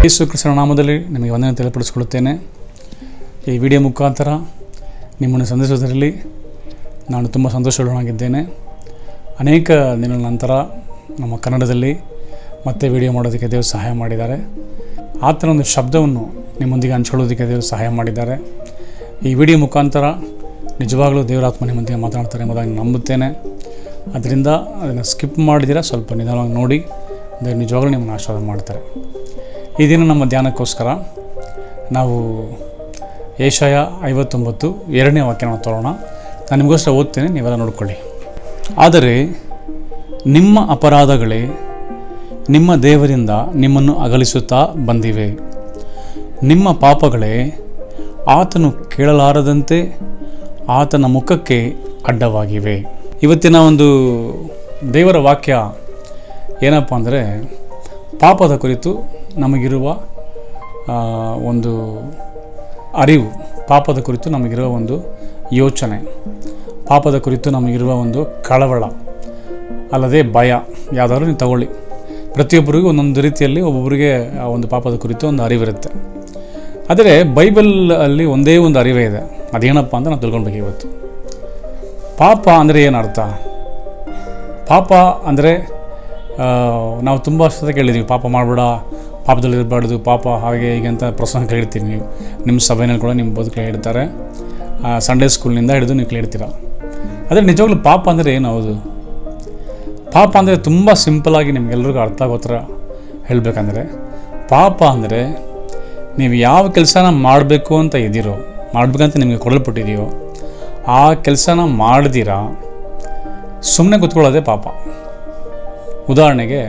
ಯೇಸು ಕ್ರಿಸ್ತನ ನಾಮದಲ್ಲಿ ನಿಮಗೆ ವಂದನೆ ತಿಳಿಪಡಿಸಿಕೊಳ್ಳುತ್ತೇನೆ. ಈ ವಿಡಿಯೋ ಮುಖಾಂತರ ನಿಮ್ಮನ್ನು ಸಂಧಿಸುವುದರಲ್ಲಿ ನಾನು ತುಂಬ ಸಂತೋಷವಾಗಿದ್ದೇನೆ. ಅನೇಕ ದಿನಗಳ ನಂತರ ನಮ್ಮ ಕನ್ನಡದಲ್ಲಿ ಮತ್ತೆ ವಿಡಿಯೋ ಮಾಡೋದಕ್ಕೆ ದೇವರು ಸಹಾಯ ಮಾಡಿದ್ದಾರೆ. ಆತನ ಒಂದು ಶಬ್ದವನ್ನು ನಿಮ್ಮೊಂದಿಗೆ ಹಂಚಿಕೊಳ್ಳೋದಕ್ಕೆ ದೇವರು ಸಹಾಯ ಮಾಡಿದ್ದಾರೆ. ಈ ವಿಡಿಯೋ ಮುಖಾಂತರ ನಿಜವಾಗಲೂ ದೇವರಾತ್ಮ ನಿಮ್ಮೊಂದಿಗೆ ಮಾತನಾಡ್ತಾರೆ ಎಂಬುದಾಗಿ ನಂಬುತ್ತೇನೆ. ಅದರಿಂದ ಅದನ್ನು ಸ್ಕಿಪ್ ಮಾಡಿದಿರ ಸ್ವಲ್ಪ ನಿಧಾನವಾಗಿ ನೋಡಿ, ದೇವರು ನಿಜವಾಗಲೂ ನಿಮ್ಮನ್ನು ಆಶೀರ್ವಾದ ಮಾಡ್ತಾರೆ. ಈ ದಿನ ನಮ್ಮ ಧ್ಯಾನಕ್ಕೋಸ್ಕರ ನಾವು ಯೆಶಾಯ 59 2ನೇ ವಾಕ್ಯವನ್ನು ತರೋಣ. ನಾನು ನಿಮಗೋಸ್ಕರ ಓದ್ತೇನೆ, ನೀವೆಲ್ಲ ನೋಡ್ಕೊಳ್ಳಿ. ಆದರೆ ನಿಮ್ಮ ಅಪರಾಧಗಳೇ ನಿಮ್ಮ ದೇವರಿಂದ ನಿಮ್ಮನ್ನು ಅಗಲಿಸುತ್ತಾ ಬಂದಿವೆ. ನಿಮ್ಮ ಪಾಪಗಳೇ ಆತನು ಕೇಳಲಾರದಂತೆ ಆತನ ಮುಖಕ್ಕೆ ಅಡ್ಡವಾಗಿವೆ. ಇವತ್ತಿನ ಒಂದು ದೇವರ ವಾಕ್ಯ ಏನಪ್ಪ ಅಂದರೆ, ಪಾಪದ ಕುರಿತು ನಮಗಿರುವ ಒಂದು ಅರಿವು, ಪಾಪದ ಕುರಿತು ನಮಗಿರುವ ಒಂದು ಯೋಚನೆ, ಪಾಪದ ಕುರಿತು ನಮಗಿರುವ ಒಂದು ಕಳವಳ ಅಲ್ಲದೆ ಭಯ, ಯಾವುದಾದ್ರೂ ನೀವು ತಗೊಳ್ಳಿ. ಪ್ರತಿಯೊಬ್ಬರಿಗೂ ಒಂದೊಂದು ರೀತಿಯಲ್ಲಿ ಒಬ್ಬೊಬ್ಬರಿಗೆ ಆ ಒಂದು ಪಾಪದ ಕುರಿತು ಒಂದು ಅರಿವಿರುತ್ತೆ. ಆದರೆ ಬೈಬಲಲ್ಲಿ ಒಂದೇ ಒಂದು ಅರಿವೇ ಇದೆ. ಅದೇನಪ್ಪ ಅಂತ ನಾವು ತಿಳ್ಕೊಳ್ಬೇಕು. ಇವತ್ತು ಪಾಪ ಅಂದರೆ ಏನು ಅರ್ಥ? ಪಾಪ ಅಂದರೆ ನಾವು ತುಂಬ ಸತ ಕೇಳಿದ್ದೀವಿ, ಪಾಪ ಮಾಡಬೇಡ, ಪಾಪದಲ್ಲಿ ಇರಬಾರ್ದು, ಪಾಪ ಹಾಗೆ ಹೀಗೆ ಅಂತ ಪ್ರಸಂಗ ಕೇಳಿರ್ತೀವಿ. ನೀವು ನಿಮ್ಮ ಸಭೆಯಲ್ಲಿ ಕೂಡ ನಿಮ್ಮ ಬದುಕು ಹೇಳ್ತಾರೆ, ಸಂಡೇ ಸ್ಕೂಲ್ನಿಂದ ಹಿಡಿದು ನೀವು ಕೇಳಿರ್ತೀರ. ಆದರೆ ನಿಜವಾಗ್ಲೂ ಪಾಪ ಅಂದರೆ ಏನು? ಹೌದು, ಪಾಪ ಅಂದರೆ ತುಂಬ ಸಿಂಪಲಾಗಿ ನಿಮಗೆಲ್ರಿಗೂ ಅರ್ಥ ಆಗೋ ಥರ ಹೇಳಬೇಕಂದ್ರೆ, ಪಾಪ ಅಂದರೆ ನೀವು ಯಾವ ಕೆಲಸನ ಮಾಡಬೇಕು ಅಂತ ಇದ್ದೀರೋ, ಮಾಡಬೇಕಂತ ನಿಮಗೆ ಕೊಡಲ್ಪಟ್ಟಿದೆಯೋ ಆ ಕೆಲಸನ ಮಾಡ್ದಿರ ಸುಮ್ಮನೆ ಕೂತ್ಕೊಳ್ಳೋದೇ ಪಾಪ. ಉದಾಹರಣೆಗೆ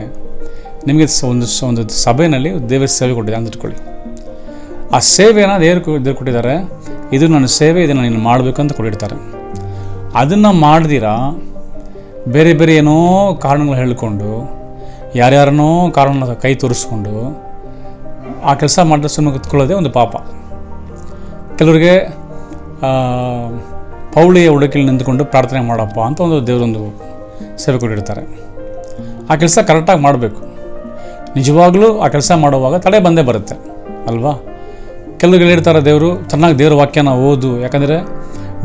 ನಿಮಗೆ ಒಂದು ಸಭೆಯಲ್ಲಿ ದೇವರ ಸೇವೆ ಕೊಟ್ಟಿದೆ ಅಂತ ಇಟ್ಕೊಳ್ಳಿ. ಆ ಸೇವೆಯನ್ನು ದೇವರು ಕೊಟ್ಟಿದ್ದಾರೆ, ಇದು ನನ್ನ ಸೇವೆ, ಇದನ್ನು ನೀನು ಮಾಡಬೇಕು ಅಂತ ಕೊಟ್ಟಿರ್ತಾರೆ. ಅದನ್ನು ಮಾಡ್ದಿರ ಬೇರೆ ಬೇರೆ ಏನೋ ಕಾರಣಗಳು ಹೇಳಿಕೊಂಡು, ಯಾರ್ಯಾರನೋ ಕಾರಣ ಕೈ ತೋರಿಸ್ಕೊಂಡು ಆ ಕೆಲಸ ಮಾಡಿದ್ರೆ ಸುಮ್ಮನೆ ಕೂತ್ಕೊಳ್ಳೋದೇ ಒಂದು ಪಾಪ. ಕೆಲವರಿಗೆ ಪೌಳಿಯ ಹುಡುಕಿಲಿ ನಿಂತ್ಕೊಂಡು ಪ್ರಾರ್ಥನೆ ಮಾಡಪ್ಪ ಅಂತ ಒಂದು ದೇವರೊಂದು ಸೇವೆ ಕೊಟ್ಟಿರ್ತಾರೆ. ಆ ಕೆಲಸ ಕರೆಕ್ಟಾಗಿ ಮಾಡಬೇಕು. ನಿಜವಾಗಲೂ ಆ ಕೆಲಸ ಮಾಡುವಾಗ ತಡೆ ಬಂದೇ ಬರುತ್ತೆ ಅಲ್ವಾ? ಕೆಲವ್ರಿಗೆ ಹೇಳಿರ್ತಾರೆ, ದೇವರು ಚೆನ್ನಾಗಿ ದೇವ್ರ ವಾಕ್ಯನ ಓದು, ಯಾಕಂದರೆ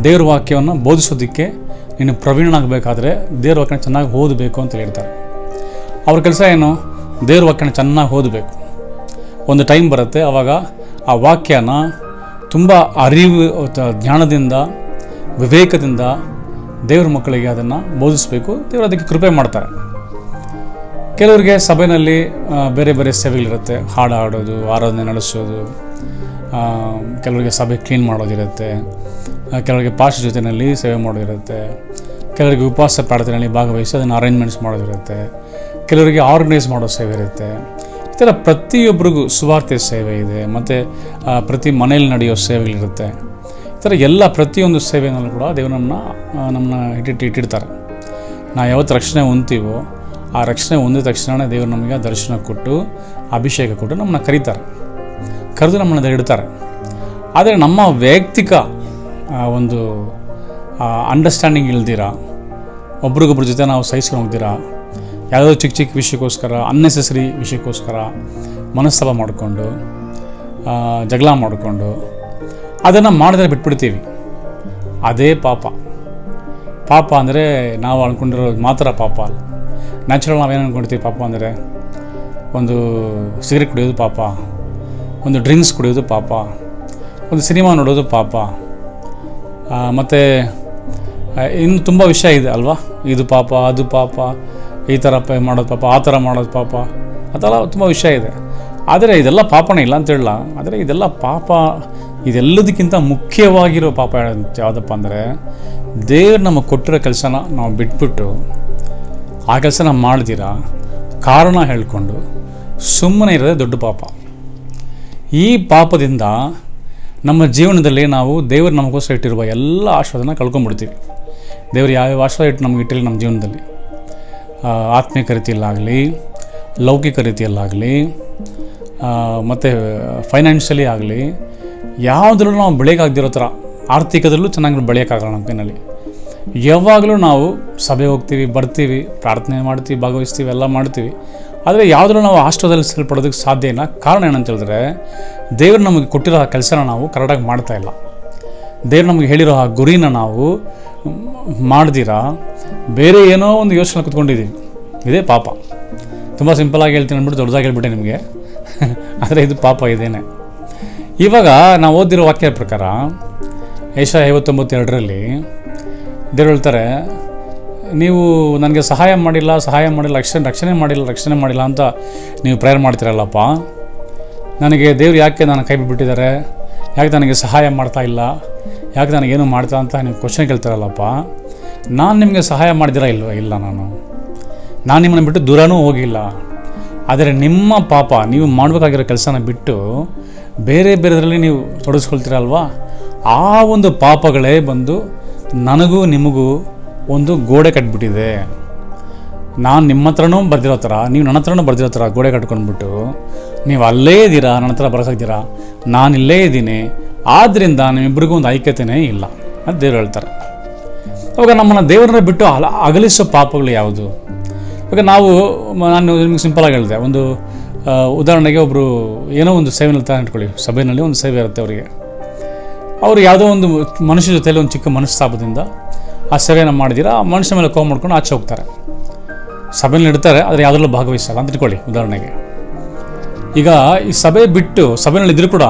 ದೇವ್ರ ವಾಕ್ಯವನ್ನು ಬೋಧಿಸೋದಕ್ಕೆ ನೀನು ಪ್ರವೀಣನಾಗಬೇಕಾದ್ರೆ ದೇವ್ರ ವಾಕ್ಯನ ಚೆನ್ನಾಗಿ ಓದಬೇಕು ಅಂತ ಹೇಳ್ತಾರೆ. ಅವ್ರ ಕೆಲಸ ಏನು? ದೇವ್ರ ವಾಕ್ಯನ ಚೆನ್ನಾಗಿ ಓದಬೇಕು. ಒಂದು ಟೈಮ್ ಬರುತ್ತೆ, ಆವಾಗ ಆ ವಾಕ್ಯನ ತುಂಬ ಅರಿವು, ಜ್ಞಾನದಿಂದ, ವಿವೇಕದಿಂದ ದೇವ್ರ ಮಕ್ಕಳಿಗೆ ಅದನ್ನು ಬೋಧಿಸಬೇಕು. ದೇವರು ಅದಕ್ಕೆ ಕೃಪೆ ಮಾಡ್ತಾರೆ. ಕೆಲವರಿಗೆ ಸಭೆಯಲ್ಲಿ ಬೇರೆ ಬೇರೆ ಸೇವೆಗಳಿರುತ್ತೆ, ಹಾಡು ಹಾಡೋದು, ಆರಾಧನೆ ನಡೆಸೋದು, ಕೆಲವರಿಗೆ ಸಭೆ ಕ್ಲೀನ್ ಮಾಡೋದಿರುತ್ತೆ, ಕೆಲವರಿಗೆ ಪಾಸ್ಟ್ ಜೊತೆಯಲ್ಲಿ ಸೇವೆ ಮಾಡೋದಿರುತ್ತೆ, ಕೆಲವರಿಗೆ ಉಪವಾಸ ಪ್ರಾರ್ಥನೆಯಲ್ಲಿ ಭಾಗವಹಿಸಿ ಅದನ್ನು ಅರೇಂಜ್ಮೆಂಟ್ಸ್ ಮಾಡೋದಿರುತ್ತೆ, ಕೆಲವರಿಗೆ ಆರ್ಗನೈಸ್ ಮಾಡೋ ಸೇವೆ ಇರುತ್ತೆ. ಈ ಥರ ಪ್ರತಿಯೊಬ್ಬರಿಗೂ ಸುವಾರ್ತೆ ಸೇವೆ ಇದೆ, ಮತ್ತು ಪ್ರತಿ ಮನೆಯಲ್ಲಿ ನಡೆಯೋ ಸೇವೆಗಳಿರುತ್ತೆ. ಈ ಥರ ಎಲ್ಲ ಪ್ರತಿಯೊಂದು ಸೇವೆಯಲ್ಲೂ ಕೂಡ ದೇವರು ನಮ್ಮನ್ನ ಇಟ್ಟಿರ್ತಾರೆ. ನಾವು ಯಾವತ್ತು ರಕ್ಷಣೆ ಹೊಂದ್ತೀವೋ ಆ ರಕ್ಷಣೆ ಹೊಂದಿದ ತಕ್ಷಣ ದೇವರು ನಮಗೆ ದರ್ಶನ ಕೊಟ್ಟು, ಅಭಿಷೇಕ ಕೊಟ್ಟು ನಮ್ಮನ್ನ ಕರೆದು ನಮ್ಮನ್ನ ಇಡ್ತಾರೆ. ಆದರೆ ನಮ್ಮ ವೈಯಕ್ತಿಕ ಒಂದು ಅಂಡರ್ಸ್ಟ್ಯಾಂಡಿಂಗ್ ಇಲ್ದಿರ, ಒಬ್ರಿಗೊಬ್ರ ಜೊತೆ ನಾವು ಸಹಿಸ್ಕೊಂಡು ಹೋಗ್ದಿರ, ಯಾವುದೋ ಚಿಕ್ಕ ಚಿಕ್ಕ ವಿಷಯಕ್ಕೋಸ್ಕರ, ಅನ್ನೆಸೆಸರಿ ವಿಷಯಕ್ಕೋಸ್ಕರ ಮನಸ್ತಾಪ ಮಾಡಿಕೊಂಡು, ಜಗಳ ಮಾಡಿಕೊಂಡು ಅದನ್ನು ಮಾಡಿದ್ರೆ ಬಿಟ್ಬಿಡ್ತೀವಿ. ಅದೇ ಪಾಪ. ಪಾಪ ಅಂದರೆ ನಾವು ಅಂದ್ಕೊಂಡಿರೋದು ಮಾತ್ರ ಪಾಪ ಅಲ್ಲ. ನ್ಯಾಚುರಲ್ ನಾವೇನು ಅಂದ್ಕೊಳ್ತೀವಿ ಪಾಪ ಅಂದರೆ, ಒಂದು ಸಿಗರೇಟ್ ಕುಡಿಯೋದು ಪಾಪ, ಒಂದು ಡ್ರಿಂಕ್ಸ್ ಕುಡಿಯೋದು ಪಾಪ, ಒಂದು ಸಿನಿಮಾ ನೋಡೋದು ಪಾಪ, ಮತ್ತು ಇನ್ನು ತುಂಬ ವಿಷಯ ಇದೆ ಅಲ್ವಾ? ಇದು ಪಾಪ, ಅದು ಪಾಪ, ಈ ಥರ ಮಾಡೋದು ಪಾಪ, ಆ ಥರ ಮಾಡೋದು ಪಾಪ, ಅದೆಲ್ಲ ತುಂಬ ವಿಷಯ ಇದೆ. ಆದರೆ ಇದೆಲ್ಲ ಪಾಪನೇ ಇಲ್ಲ ಅಂತ ಹೇಳಲ್ಲ. ಆದರೆ ಇದೆಲ್ಲ ಪಾಪ. ಇದೆಲ್ಲದಕ್ಕಿಂತ ಮುಖ್ಯವಾಗಿರೋ ಪಾಪ ಯಾವುದಪ್ಪ ಅಂದರೆ, ದೇವ್ರು ನಮಗೆ ಕೊಟ್ಟಿರೋ ಕೆಲಸನ ನಾವು ಬಿಟ್ಬಿಟ್ಟು ಆ ಕೆಲಸನ ಮಾಡ್ದಿರ ಕಾರಣ ಹೇಳ್ಕೊಂಡು ಸುಮ್ಮನೆ ಇರೋದೇ ದೊಡ್ಡ ಪಾಪ. ಈ ಪಾಪದಿಂದ ನಮ್ಮ ಜೀವನದಲ್ಲಿ ನಾವು ದೇವರು ನಮಗೋಸ್ಕರ ಇಟ್ಟಿರುವ ಎಲ್ಲ ಆಶೀರ್ವಾದನ ಕಳ್ಕೊಂಡ್ಬಿಡ್ತೀವಿ. ದೇವರು ಯಾವ್ಯಾವ ಆಶೀರ್ವಾದ ಇಟ್ಟು ನಮಗೆ ಇಟ್ಟಿಲ್ಲ ನಮ್ಮ ಜೀವನದಲ್ಲಿ, ಆತ್ಮೀಕ ರೀತಿಯಲ್ಲಾಗಲಿ, ಲೌಕಿಕ ರೀತಿಯಲ್ಲಾಗಲಿ, ಮತ್ತು ಫೈನಾನ್ಷಿಯಲಿ ಆಗಲಿ, ಯಾವುದ್ರಲ್ಲೂ ನಾವು ಬೆಳೆಯೋಕ್ಕಾಗದಿರೋ ಥರ, ಆರ್ಥಿಕದಲ್ಲೂ ಚೆನ್ನಾಗಿ ಬೆಳೆಯೋಕ್ಕಾಗಲ್ಲ ನಮ್ಮ ಕೈನಲ್ಲಿ. ಯಾವಾಗಲೂ ನಾವು ಸಭೆ ಹೋಗ್ತೀವಿ, ಬರ್ತೀವಿ, ಪ್ರಾರ್ಥನೆ ಮಾಡ್ತೀವಿ, ಭಾಗವಹಿಸ್ತೀವಿ, ಎಲ್ಲ ಮಾಡ್ತೀವಿ. ಆದರೆ ಯಾವುದೂ ನಾವು ಆಶ್ರಯದಲ್ಲಿ ಸೇರ್ಪಡೋದಕ್ಕೆ ಸಾಧ್ಯ ಇಲ್ಲ. ಕಾರಣ ಏನಂತ ಹೇಳಿದ್ರೆ, ದೇವರು ನಮಗೆ ಕೊಟ್ಟಿರೋ ಆ ಕೆಲಸನ ನಾವು ಕರೆಕ್ಟಾಗಿ ಮಾಡ್ತಾಯಿಲ್ಲ. ದೇವ್ರು ನಮಗೆ ಹೇಳಿರೋ ಆ ಗುರಿನ ನಾವು ಮಾಡ್ದಿರಾ ಬೇರೆ ಏನೋ ಒಂದು ಯೋಚನೆ ಕೂತ್ಕೊಂಡಿದ್ದೀವಿ. ಇದೇ ಪಾಪ. ತುಂಬ ಸಿಂಪಲಾಗಿ ಹೇಳ್ತೀನಿ ಅಂದ್ಬಿಟ್ಟು ದೊಡ್ಡದಾಗಿ ಹೇಳ್ಬಿಟ್ಟೆ ನಿಮಗೆ. ಆದರೆ ಇದು ಪಾಪ ಇದೇನೆ. ಇವಾಗ ನಾವು ಓದಿರೋ ವಾಕ್ಯ ಪ್ರಕಾರ ಯೆಶಾಯ 59:2 ದೇವ್ರು ಹೇಳ್ತಾರೆ, ನೀವು ನನಗೆ ಸಹಾಯ ಮಾಡಿಲ್ಲ ರಕ್ಷಣೆ ಮಾಡಿಲ್ಲ ಅಂತ ನೀವು ಪ್ರೇಯರ್ ಮಾಡ್ತೀರಲ್ಲಪ್ಪ, ನನಗೆ ದೇವ್ರು ಯಾಕೆ ನಾನು ಕೈ ಬಿಟ್ಟಿದ್ದಾರೆ, ಯಾಕೆ ನನಗೆ ಸಹಾಯ ಮಾಡ್ತಾ ಇಲ್ಲ, ಯಾಕೆ ನನಗೇನು ಮಾಡ್ತಾ ಅಂತ ನೀವು ಕ್ವಶನ್ ಕೇಳ್ತಾರಲ್ಲಪ್ಪ. ನಾನು ನಿಮಗೆ ಸಹಾಯ ಮಾಡಿದಿರಾ ಇಲ್ಲ ನಾನು ನಿಮ್ಮನ್ನು ಬಿಟ್ಟು ದೂರನೂ ಹೋಗಿಲ್ಲ. ಆದರೆ ನಿಮ್ಮ ಪಾಪ, ನೀವು ಮಾಡಬೇಕಾಗಿರೋ ಕೆಲಸನ ಬಿಟ್ಟು ಬೇರೆದರಲ್ಲಿ ನೀವು ತೊಡಗಿಸ್ಕೊಳ್ತೀರಲ್ವ, ಆ ಒಂದು ಪಾಪಗಳೇ ಬಂದು ನನಗೂ ನಿಮಗೂ ಒಂದು ಗೋಡೆ ಕಟ್ಬಿಟ್ಟಿದೆ. ನಾನು ನಿಮ್ಮ ಹತ್ರನೂ ಬರ್ದಿರೋ ಥರ, ನೀವು ನನ್ನ ಹತ್ರನೂ ಬರ್ದಿರೋ ಥರ ಗೋಡೆ ಕಟ್ಕೊಂಡ್ಬಿಟ್ಟು ನೀವು ಅಲ್ಲೇ ಇದ್ದೀರಾ, ನನ್ನ ಹತ್ರ ಬರೋಕ್ಕಾಗ್ತೀರಾ, ನಾನಿಲ್ಲೇ ಇದ್ದೀನಿ, ಆದ್ದರಿಂದ ನಿಮ್ಮಿಬ್ಬರಿಗೂ ಒಂದು ಐಕ್ಯತೆಯೇ ಇಲ್ಲ ಅಂತ ದೇವ್ರು ಹೇಳ್ತಾರೆ. ಅವಾಗ ನಮ್ಮನ್ನು ದೇವರನ್ನ ಬಿಟ್ಟು ಅಗಲಿಸೋ ಪಾಪಗಳು ಯಾವುದು? ಇವಾಗ ನಾನು ನಿಮ್ಗೆ ಸಿಂಪಲಾಗಿ ಹೇಳಿದೆ. ಒಂದು ಉದಾಹರಣೆಗೆ ಒಬ್ಬರು ಏನೋ ಒಂದು ಸೇವೆ ಇರ್ತಾರೆ ಅಂದ್ಕೊಳ್ಳಿ, ಸಭೆಯಲ್ಲಿ ಒಂದು ಸೇವೆ ಇರುತ್ತೆ ಅವರಿಗೆ. ಅವರು ಯಾವುದೋ ಒಂದು ಮನುಷ್ಯ ಜೊತೆಯಲ್ಲಿ ಒಂದು ಚಿಕ್ಕ ಮನಸ್ತಾಪದಿಂದ ಆ ಸೇವೆಯನ್ನು ಮಾಡಿದಿರ, ಆ ಮನುಷ್ಯ ಮೇಲೆ ಕೋಪ ಮಾಡ್ಕೊಂಡು ಆಚೆ ಹೋಗ್ತಾರೆ. ಸಭೆಯಲ್ಲಿ ಇಡ್ತಾರೆ, ಆದರೆ ಯಾವುದ್ರಲ್ಲೂ ಭಾಗವಹಿಸಲ್ಲ ಅಂತ ಇಟ್ಕೊಳ್ಳಿ ಉದಾಹರಣೆಗೆ. ಈಗ ಈ ಸಭೆ ಬಿಟ್ಟು ಸಭೆಯಲ್ಲಿ ಇದ್ರೂ ಕೂಡ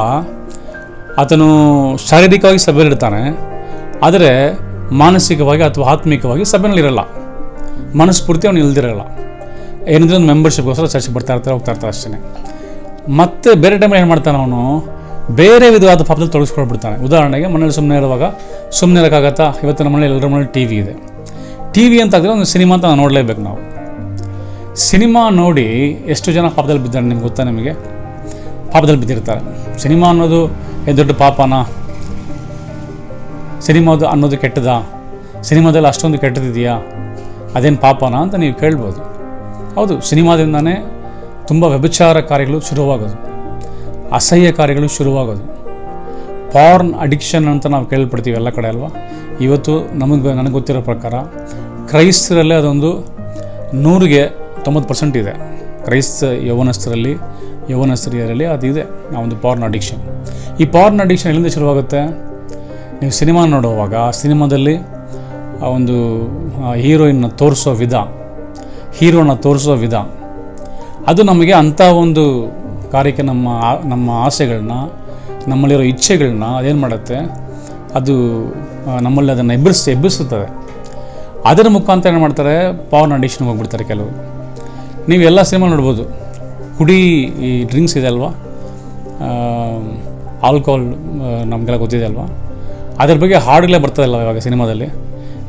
ಆತನು ಶಾರೀರಿಕವಾಗಿ ಸಭೆಯಲ್ಲಿ ಇರ್ತಾನೆ, ಆದರೆ ಮಾನಸಿಕವಾಗಿ ಅಥವಾ ಆತ್ಮಿಕವಾಗಿ ಸಭೆಯಲ್ಲಿ ಇರಲ್ಲ. ಮನಸ್ಫೂರ್ತಿ ಅವನು ಇಲ್ದಿರಲ್ಲ. ಏನಂದರೆ ಒಂದು ಮೆಂಬರ್ಶಿಪ್ಗೋಸ್ಕರ ಚರ್ಚೆಗೆ ಹೋಗ್ತಾ ಇರ್ತಾರೆ ಅಷ್ಟೇ. ಮತ್ತು ಬೇರೆ ಟೈಮಲ್ಲಿ ಏನು ಮಾಡ್ತಾನೆ, ಅವನು ಬೇರೆ ವಿಧವಾದ ಪಾಪದಲ್ಲಿ ತೊಡಗಿಸ್ಕೊಳ್ಬಿಡ್ತಾನೆ. ಉದಾಹರಣೆಗೆ ಮನೇಲಿ ಸುಮ್ಮನೆ ಇರುವಾಗ ಸುಮ್ಮನೆ ಇರೋಕ್ಕಾಗತ್ತಾ? ಇವತ್ತು ನಮ್ಮ ಮನೇಲಿ ಎಲ್ಲರ ಮನೇಲಿ ಟಿ ವಿ ಇದೆ. ಟಿ ವಿ ಅಂತ ಆಗಿದ್ರೆ ಒಂದು ಸಿನಿಮಾ ಅಂತ ನಾವು ನೋಡಲೇಬೇಕು. ನಾವು ಸಿನಿಮಾ ನೋಡಿ ಎಷ್ಟು ಜನ ಪಾಪದಲ್ಲಿ ಬಿದ್ದಾರೆ ನಿಮ್ಗೆ ಗೊತ್ತಾ? ನಿಮಗೆ ಪಾಪದಲ್ಲಿ ಬಿದ್ದಿರ್ತಾರೆ. ಸಿನಿಮಾ ಅನ್ನೋದು ದೊಡ್ಡ ಪಾಪನಾ? ಸಿನಿಮಾದು ಅನ್ನೋದು ಕೆಟ್ಟದಾ? ಸಿನಿಮಾದಲ್ಲಿ ಅಷ್ಟೊಂದು ಕೆಟ್ಟದಿದೆಯಾ? ಅದೇನು ಪಾಪನಾ ಅಂತ ನೀವು ಕೇಳ್ಬೋದು. ಹೌದು, ಸಿನಿಮಾದಿಂದನೇ ತುಂಬ ವ್ಯಭಿಚಾರ ಕಾರ್ಯಗಳು ಶುರುವಾಗೋದು, ಅಸಹ್ಯ ಕಾರ್ಯಗಳು ಶುರುವಾಗೋದು. ಪಾರ್ನ್ ಅಡಿಕ್ಷನ್ ಅಂತ ನಾವು ಕೇಳ್ಪಡ್ತೀವಿ ಎಲ್ಲ ಕಡೆ ಅಲ್ವಾ? ಇವತ್ತು ನನಗೆ ಗೊತ್ತಿರೋ ಪ್ರಕಾರ ಕ್ರೈಸ್ತರಲ್ಲೇ ಅದೊಂದು 100ಗೆ 90% ಇದೆ. ಕ್ರೈಸ್ತ ಯೌವನಸ್ಥರಿಯರಲ್ಲಿ ಅದಿದೆ, ಆ ಒಂದು ಪಾರ್ನ್ ಅಡಿಕ್ಷನ್. ಈ ಪಾರ್ನ್ ಅಡಿಕ್ಷನ್ ಎಲ್ಲಿಂದ ಶುರುವಾಗುತ್ತೆ? ನೀವು ಸಿನಿಮಾ ನೋಡುವಾಗ ಸಿನಿಮಾದಲ್ಲಿ ಆ ಒಂದು ಹೀರೋನ ತೋರಿಸೋ ವಿಧ ಅದು ನಮಗೆ ಅಂಥ ಒಂದು ಕಾರ್ಯಕ್ಕೆ ನಮ್ಮ ಆಸೆಗಳನ್ನ, ನಮ್ಮಲ್ಲಿರೋ ಇಚ್ಛೆಗಳನ್ನ ಅದೇನು ಮಾಡುತ್ತೆ, ಅದು ನಮ್ಮಲ್ಲಿ ಅದನ್ನು ಎಬ್ಬಿಸುತ್ತದೆ. ಅದರ ಮುಖಾಂತರ ಏನು ಮಾಡ್ತಾರೆ, ಪಾರ್ನ್ ಅಡಿಕ್ಷನ್ಗೆ ಹೋಗ್ಬಿಡ್ತಾರೆ ಕೆಲವು. ನೀವು ಎಲ್ಲ ಸಿನಿಮಾ ನೋಡ್ಬೋದು. ಈ ಡ್ರಿಂಕ್ಸ್ ಇದೆ ಅಲ್ವಾ, ಆಲ್ಕೋಹಾಲ್ ನಮಗೆಲ್ಲ ಗೊತ್ತಿದೆ ಅಲ್ವಾ, ಅದ್ರ ಬಗ್ಗೆ ಹಾಡುಗಳೇ ಬರ್ತದಲ್ಲ ಇವಾಗ ಸಿನಿಮಾದಲ್ಲಿ.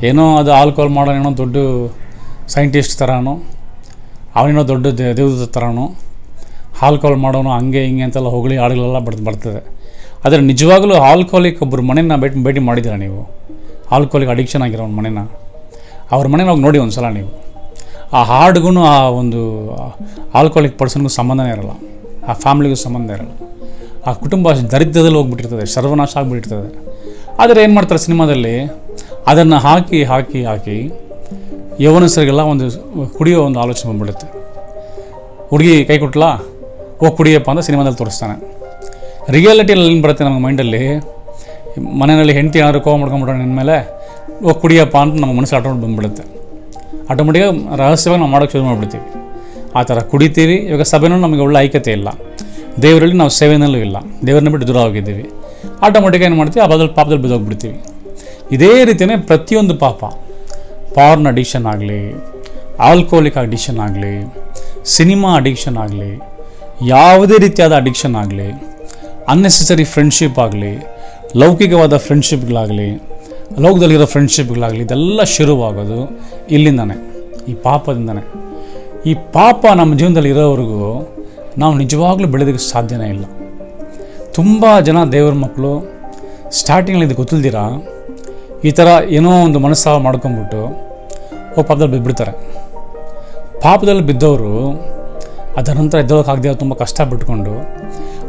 ಏನೋ ಅದು ಆಲ್ಕೋಹಾಲ್ ಮಾಡೋಣ, ಏನೋ ದೊಡ್ಡ ಸೈಂಟಿಸ್ಟ್ ಥರನೋ, ಅವನೇನೋ ದೊಡ್ಡ ದೇವದೂತ ಥರನೋ, ಆಲ್ಕೋಹಾಲ್ ಮಾಡೋನು ಹಂಗೆ ಹಿಂಗೆ ಅಂತೆಲ್ಲ ಹೊಗಳಿ ಹಾಡುಗಳೆಲ್ಲ ಬರ್ತದೆ. ಆದರೆ ನಿಜವಾಗಲೂ ಆಲ್ಕೋಹಾಲಿಕ್ ಒಬ್ಬರು ಮನೇನ ಭೇಟಿ ಮಾಡಿದ್ದೀರಾ ನೀವು? ಆಲ್ಕೋಹಾಲಿಕ್ ಅಡಿಕ್ಷನ್ ಆಗಿರೋ ಒಂದು ಮನೇನ, ಅವ್ರ ಮನೇನ ಹೋಗಿ ನೋಡಿ ಒಂದು ಸಲ ನೀವು. ಆ ಹಾಡಿಗೂ ಆ ಒಂದು ಆಲ್ಕೋಹಾಲಿಕ್ ಪರ್ಸನ್ಗೂ ಸಂಬಂಧನೇ ಇರಲ್ಲ, ಆ ಫ್ಯಾಮಿಲಿಗೂ ಸಂಬಂಧ ಇರಲ್ಲ. ಆ ಕುಟುಂಬ ದರಿದ್ರದಲ್ಲಿ ಹೋಗ್ಬಿಟ್ಟಿರ್ತದೆ, ಸರ್ವನಾಶ ಆಗಿಬಿಟ್ಟಿರ್ತದೆ. ಆದರೆ ಏನು ಮಾಡ್ತಾರೆ ಸಿನಿಮಾದಲ್ಲಿ, ಅದನ್ನು ಹಾಕಿ ಯೌವನಸ್ಥರಿಗೆಲ್ಲ ಒಂದು ಕುಡಿಯೋ ಒಂದು ಆಲೋಚನೆ ಬಂದ್ಬಿಡುತ್ತೆ. ಹುಡುಗಿ ಕೈ ಕೊಟ್ಲಾ, ಕುಡಿಯಪ್ಪ ಅಂತ ಸಿನಿಮಾದಲ್ಲಿ ತೋರಿಸ್ತಾನೆ. ರಿಯಾಲಿಟಿಯಲ್ಲಿ ಏನು ಬರುತ್ತೆ ನಮ್ಮ ಮೈಂಡಲ್ಲಿ, ಮನೆಯಲ್ಲಿ ಹೆಂಡತಿ ಏನಾದ್ರು ಕೋಪ ಮಾಡ್ಕೊಂಡ್ಬಿಡೋಣ ನಿನ್ನ ಮೇಲೆ, ಕುಡಿಯಪ್ಪ ಅಂತ ನಮ್ಮ ಮನಸ್ಸಲ್ಲಿ ಆಟೋಮೆಟಿಕ್ ಬಂದುಬಿಡುತ್ತೆ. ಆಟೋಮೆಟಿಕಾಗಿ ರಹಸ್ಯವಾಗಿ ನಾವು ಮಾಡೋಕ್ಕೆ ಶುರು ಮಾಡಿಬಿಡ್ತೀವಿ. ಆ ಥರ ಕುಡಿತೀವಿ. ಇವಾಗ ಸಭೆನೂ ನಮಗೆ ಒಳ್ಳೆ ಐಕ್ಯತೆ ಇಲ್ಲ, ದೇವರಲ್ಲಿ ನಾವು ಸೇವೆನಲ್ಲೂ ಇಲ್ಲ, ದೇವರನ್ನ ಬಿಟ್ಟು ದೂರ ಹೋಗಿದ್ದೀವಿ. ಆಟೋಮೆಟಿಕಾಗಿ ಏನು ಮಾಡ್ತೀವಿ, ಆ ಪಾಪದಲ್ಲಿ ಬಿದ್ದೋಗ್ಬಿಡ್ತೀವಿ. ಇದೇ ರೀತಿಯೇ ಪ್ರತಿಯೊಂದು ಪಾಪ, ಪಾರ್ನ್ ಅಡಿಕ್ಷನ್ ಆಗಲಿ, ಆಲ್ಕೋಹಾಲಿಕ್ ಅಡಿಕ್ಷನ್ ಆಗಲಿ, ಸಿನಿಮಾ ಅಡಿಕ್ಷನ್ ಆಗಲಿ, ಯಾವುದೇ ರೀತಿಯಾದ ಅಡಿಕ್ಷನ್ ಆಗಲಿ, ಅನ್ನೆಸೆಸರಿ ಫ್ರೆಂಡ್ಶಿಪ್ ಆಗಲಿ, ಲೌಕಿಕವಾದ ಫ್ರೆಂಡ್ಶಿಪ್ಗಳಾಗಲಿ, ಲೋಕದಲ್ಲಿರೋ ಫ್ರೆಂಡ್ಶಿಪ್ಗಳಾಗಲಿ, ಇದೆಲ್ಲ ಶುರುವಾಗೋದು ಇಲ್ಲಿಂದನೇ, ಈ ಪಾಪದಿಂದನೇ. ಈ ಪಾಪ ನಮ್ಮ ಜೀವನದಲ್ಲಿ ಇರೋವರೆಗೂ ನಾವು ನಿಜವಾಗ್ಲೂ ಬೆಳೆಯೋದಕ್ಕೆ ಸಾಧ್ಯನೇ ಇಲ್ಲ. ತುಂಬ ಜನ ದೇವರ ಮಕ್ಕಳು ಸ್ಟಾರ್ಟಿಂಗಲ್ಲಿ ಇದು ಗೊತ್ತಿಲ್ದಿರ ಈ ಥರ ಏನೋ ಒಂದು ಮನಸ್ಸಾವ ಮಾಡ್ಕೊಂಬಿಟ್ಟು ಪಾಪದಲ್ಲಿ ಬಿದ್ದುಬಿಡ್ತಾರೆ. ಪಾಪದಲ್ಲಿ ಬಿದ್ದವರು ಅದರ ನಂತರ ಎದ್ದೋಕ್ಕಾಗದೆ ತುಂಬ ಕಷ್ಟ ಬಿಟ್ಕೊಂಡು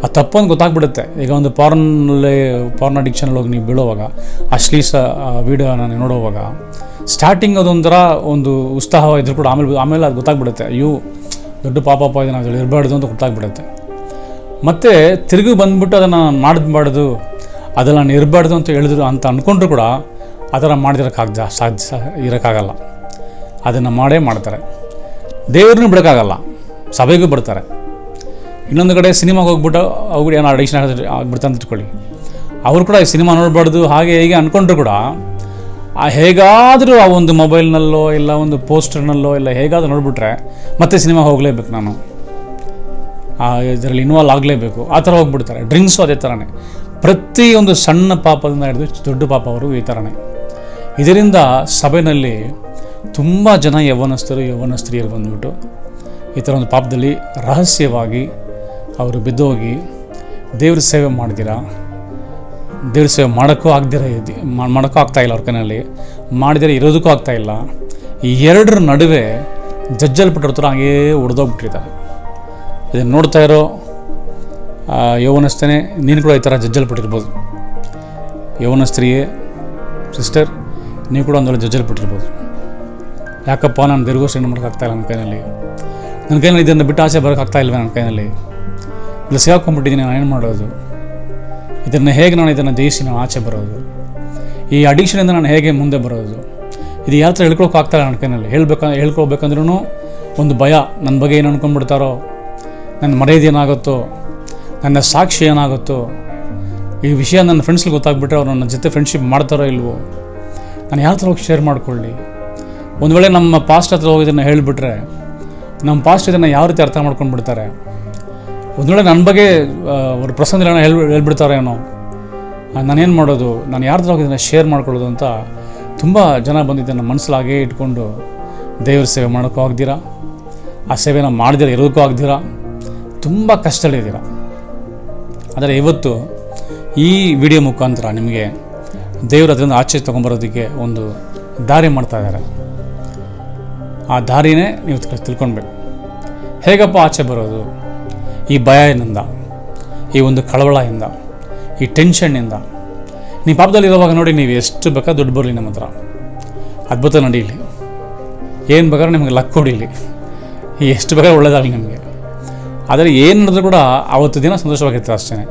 ಆ ತಪ್ಪೊಂದು ಗೊತ್ತಾಗ್ಬಿಡುತ್ತೆ. ಈಗ ಒಂದು ಪಾರ್ನ್ ಅಡಿಕ್ಷನಲ್ಲಿ ಹೋಗಿ ನೀವು ಬೀಳೋವಾಗ, ಅಶ್ಲೀಲ ವೀಡಿಯೋನ ನೋಡುವಾಗ ಸ್ಟಾರ್ಟಿಂಗ್ ಅದೊಂಥರ ಒಂದು ಉತ್ಸಾಹ ಇದ್ರೂ ಕೂಡ ಆಮೇಲೆ ಅದು ಗೊತ್ತಾಗ್ಬಿಡುತ್ತೆ, ಅಯ್ಯೋ ದೊಡ್ಡ ಪಾಪ ಇದನ್ನು ಅದರಲ್ಲಿ ಇರಬಾರ್ದು ಅಂತ ಗೊತ್ತಾಗ್ಬಿಡುತ್ತೆ. ಮತ್ತು ತಿರುಗಿ ಬಂದುಬಿಟ್ಟು ಅದನ್ನು ಮಾಡಬಾರ್ದು, ಅದೆಲ್ಲ ನಾನು ಇರಬಾರ್ದು ಅಂತ ಹೇಳಿದ್ರು ಅಂತ ಅಂದ್ಕೊಂಡ್ರು ಕೂಡ ಆ ಥರ ಇರೋಕ್ಕಾಗಲ್ಲ. ಅದನ್ನು ಮಾಡೇ ಮಾಡ್ತಾರೆ. ದೇವ್ರನ್ನೂ ಬಿಡೋಕ್ಕಾಗಲ್ಲ, ಸಭೆಗೂ ಬರ್ತಾರೆ. ಇನ್ನೊಂದು ಕಡೆ ಸಿನಿಮಾಗೆ ಹೋಗ್ಬಿಟ್ಟು ಏನೋ ಅಡಿಕ್ಷನ್ ಆಗ್ಬಿಡ್ತಾ ಅಂತ ಇಟ್ಕೊಳ್ಳಿ, ಅವರು ಕೂಡ ಈ ಸಿನಿಮಾ ನೋಡಬಾರ್ದು ಹಾಗೆ ಹೇಗೆ ಅಂದ್ಕೊಂಡ್ರು ಕೂಡ ಹೇಗಾದರೂ ಆ ಒಂದು ಮೊಬೈಲ್ನಲ್ಲೋ ಇಲ್ಲ ಒಂದು ಪೋಸ್ಟರ್ನಲ್ಲೋ ಇಲ್ಲ ಹೇಗಾದರೂ ನೋಡಿಬಿಟ್ರೆ ಮತ್ತೆ ಸಿನಿಮಾ ಹೋಗಲೇಬೇಕು, ನಾನು ಇದರಲ್ಲಿ ಇನ್ವಾಲ್ವ್ ಆಗಲೇಬೇಕು, ಆ ಥರ ಹೋಗ್ಬಿಡ್ತಾರೆ. ಡ್ರಿಂಕ್ಸು ಅದೇ ಥರನೇ. ಪ್ರತಿಯೊಂದು ಸಣ್ಣ ಪಾಪದಿಂದ ಹಿಡಿದು ದೊಡ್ಡ ಪಾಪವರು ಈ ಥರನೇ. ಇದರಿಂದ ಸಭೆಯಲ್ಲಿ ತುಂಬ ಜನ ಯೌವನ ಸ್ತ್ರೀಯರು ಬಂದುಬಿಟ್ಟು ಈ ಥರ ಒಂದು ಪಾಪದಲ್ಲಿ ರಹಸ್ಯವಾಗಿ ಅವರು ಬಿದ್ದೋಗಿ ದೇವ್ರ ಸೇವೆ ಮಾಡ್ದಿರಾ, ದೇವ್ರ ಸೇವೆ ಮಾಡೋಕ್ಕೂ ಆಗ್ತಾಯಿಲ್ಲ, ಅವ್ರ ಕೈಯಲ್ಲಿ ಮಾಡಿದರೆ ಇರೋದಕ್ಕೂ ಆಗ್ತಾಯಿಲ್ಲ. ಈ ಎರಡರ ನಡುವೆ ಜಜ್ಜಲ್ಪಟ್ಟಿರ್ತಾರೆ, ಹಾಗೇ ಹೊಡೆದೋಗ್ಬಿಟ್ಟಿರ್ತಾರೆ. ಇದನ್ನು ನೋಡ್ತಾ ಇರೋ ಯೌವನಸ್ಥನೇ, ನೀನು ಕೂಡ ಈ ಥರ ಜಜ್ಜಲ್ಪಟ್ಟಿರ್ಬೋದು. ಯೌವನ ಸ್ತ್ರೀಯೇ ಸಿಸ್ಟರ್, ನೀವು ಕೂಡ ಒಂದೊಳ್ಳೆ ಜಜ್ಜಲ್ಪಟ್ಟಿರ್ಬೋದು. ಯಾಕಪ್ಪ ನಾನು ದೀರ್ಘೋಷಣೆ ಮಾಡೋಕ್ಕಾಗ್ತಾಯಿಲ್ಲ, ನನ್ನ ಕೈಯಲ್ಲಿ ಇದನ್ನು ಬಿಟ್ಟು ಆಚೆ ಬರೋಕ್ಕಾಗ್ತಾಯಿಲ್ವೇ, ನನ್ನ ಕೈಯಲ್ಲಿ ಇಲ್ಲ ಸಿಗಾಕೊಂಡ್ಬಿಟ್ಟಿದ್ದೀನಿ, ನಾನು ಏನು ಮಾಡೋದು, ಇದನ್ನು ಹೇಗೆ ನಾನು ಇದನ್ನು ಜಯಿಸಿ ನಾನು ಆಚೆ ಬರೋದು, ಈ ಅಡಿಕ್ಷನಿಂದ ನಾನು ಹೇಗೆ ಮುಂದೆ ಬರೋದು, ಇದು ಯಾವ ಥರ ಹೇಳ್ಕೊಳಕ್ಕಾಗ್ತಾಯಿಲ್ಲ ನನ್ನ ಕೈಯಲ್ಲಿ. ಹೇಳ್ಕೊಳ್ಬೇಕಂದ್ರೂ ಒಂದು ಭಯ, ನನ್ನ ಬಗ್ಗೆ ಏನು ಅಂದ್ಕೊಂಡ್ಬಿಡ್ತಾರೋ, ನನ್ನ ಮರ್ಯಾದೆ ಏನಾಗುತ್ತೋ, ನನ್ನ ಸಾಕ್ಷಿ ಏನಾಗುತ್ತೋ, ಈ ವಿಷಯ ನನ್ನ ಫ್ರೆಂಡ್ಸ್ಗೆ ಗೊತ್ತಾಗ್ಬಿಟ್ರೆ ಅವ್ರು ನನ್ನ ಜೊತೆ ಫ್ರೆಂಡ್ಶಿಪ್ ಮಾಡ್ತಾರೋ ಇಲ್ವೋ, ನಾನು ಯಾವ ಥರ ಹೋಗಿ ಶೇರ್ ಮಾಡ್ಕೊಳ್ಳಿ. ಒಂದು ವೇಳೆ ನಮ್ಮ ಪಾಸ್ಟ್ ಹತ್ರ ಹೋಗಿ ಇದನ್ನು ಹೇಳಿಬಿಟ್ರೆ ನಮ್ಮ ಪಾಸ್ಟ್ ಇದನ್ನು ಯಾವ ರೀತಿ ಅರ್ಥ ಮಾಡ್ಕೊಂಡ್ಬಿಡ್ತಾರೆ. ಒಂದು ವೇಳೆ ನನ್ನ ಬಗ್ಗೆ ಅವ್ರ ಪ್ರಸಂಗದಲ್ಲಿ ಹೇಳ್ಬಿಡ್ತಾರೇನೋ, ನಾನೇನು ಮಾಡೋದು, ನಾನು ಯಾರ ಥರ ಹೋಗಿ ಇದನ್ನು ಶೇರ್ ಮಾಡ್ಕೊಳ್ಳೋದು ಅಂತ ತುಂಬ ಜನ ಬಂದಿದ್ದನ್ನು ಮನಸ್ಸಲಾಗೇ ಇಟ್ಕೊಂಡು ದೇವ್ರ ಸೇವೆ ಮಾಡೋಕ್ಕೂ ಆಗ್ದಿರಾ, ಆ ಸೇವೆನ ಮಾಡ್ದಿರ ಇರೋದಕ್ಕೂ ಆಗ್ದಿರಾ, ತುಂಬ ಕಷ್ಟದಲ್ಲಿದ್ದೀರ. ಆದರೆ ಇವತ್ತು ಈ ವಿಡಿಯೋ ಮುಖಾಂತರ ನಿಮಗೆ ದೇವರು ಅದರಿಂದ ಆಚೆ ತೊಗೊಂಬರೋದಕ್ಕೆ ಒಂದು ದಾರಿ ಮಾಡ್ತಾ ಇದ್ದಾರೆ. ಆ ದಾರಿನೇ ನೀವು ತಿಳ್ಕೊಳ್ಬೇಕು. ಹೇಗಪ್ಪ ಆಚೆ ಬರೋದು? ಈ ಭಯದಿಂದ, ಈ ಒಂದು ಕಳವಳದಿಂದ, ಈ ಟೆನ್ಷನ್ನಿಂದ. ನೀವು ಪಾಪದಲ್ಲಿರುವಾಗ ನೋಡಿ, ನೀವು ಎಷ್ಟು ಬೇಕಾದ್ರೆ ದುಡ್ಡು ಬರಲಿ ನಮ್ಮ ಹತ್ರ, ಅದ್ಭುತ ನಡೀಲಿ, ಏನು ಬೇಕಾದ್ರೆ ನಿಮಗೆ ಲಕ್ ಹೊಡೀಲಿ, ಎಷ್ಟು ಬೇಕಾದ್ರೆ ಒಳ್ಳೆಯದಾಗಲಿ ನಿಮಗೆ. ಆದರೆ ಏನು ನಡೆದ್ರೂ ಕೂಡ ಆವತ್ತು ದಿನ ಸಂತೋಷವಾಗಿರ್ತಾರೆ ಅಷ್ಟೇ,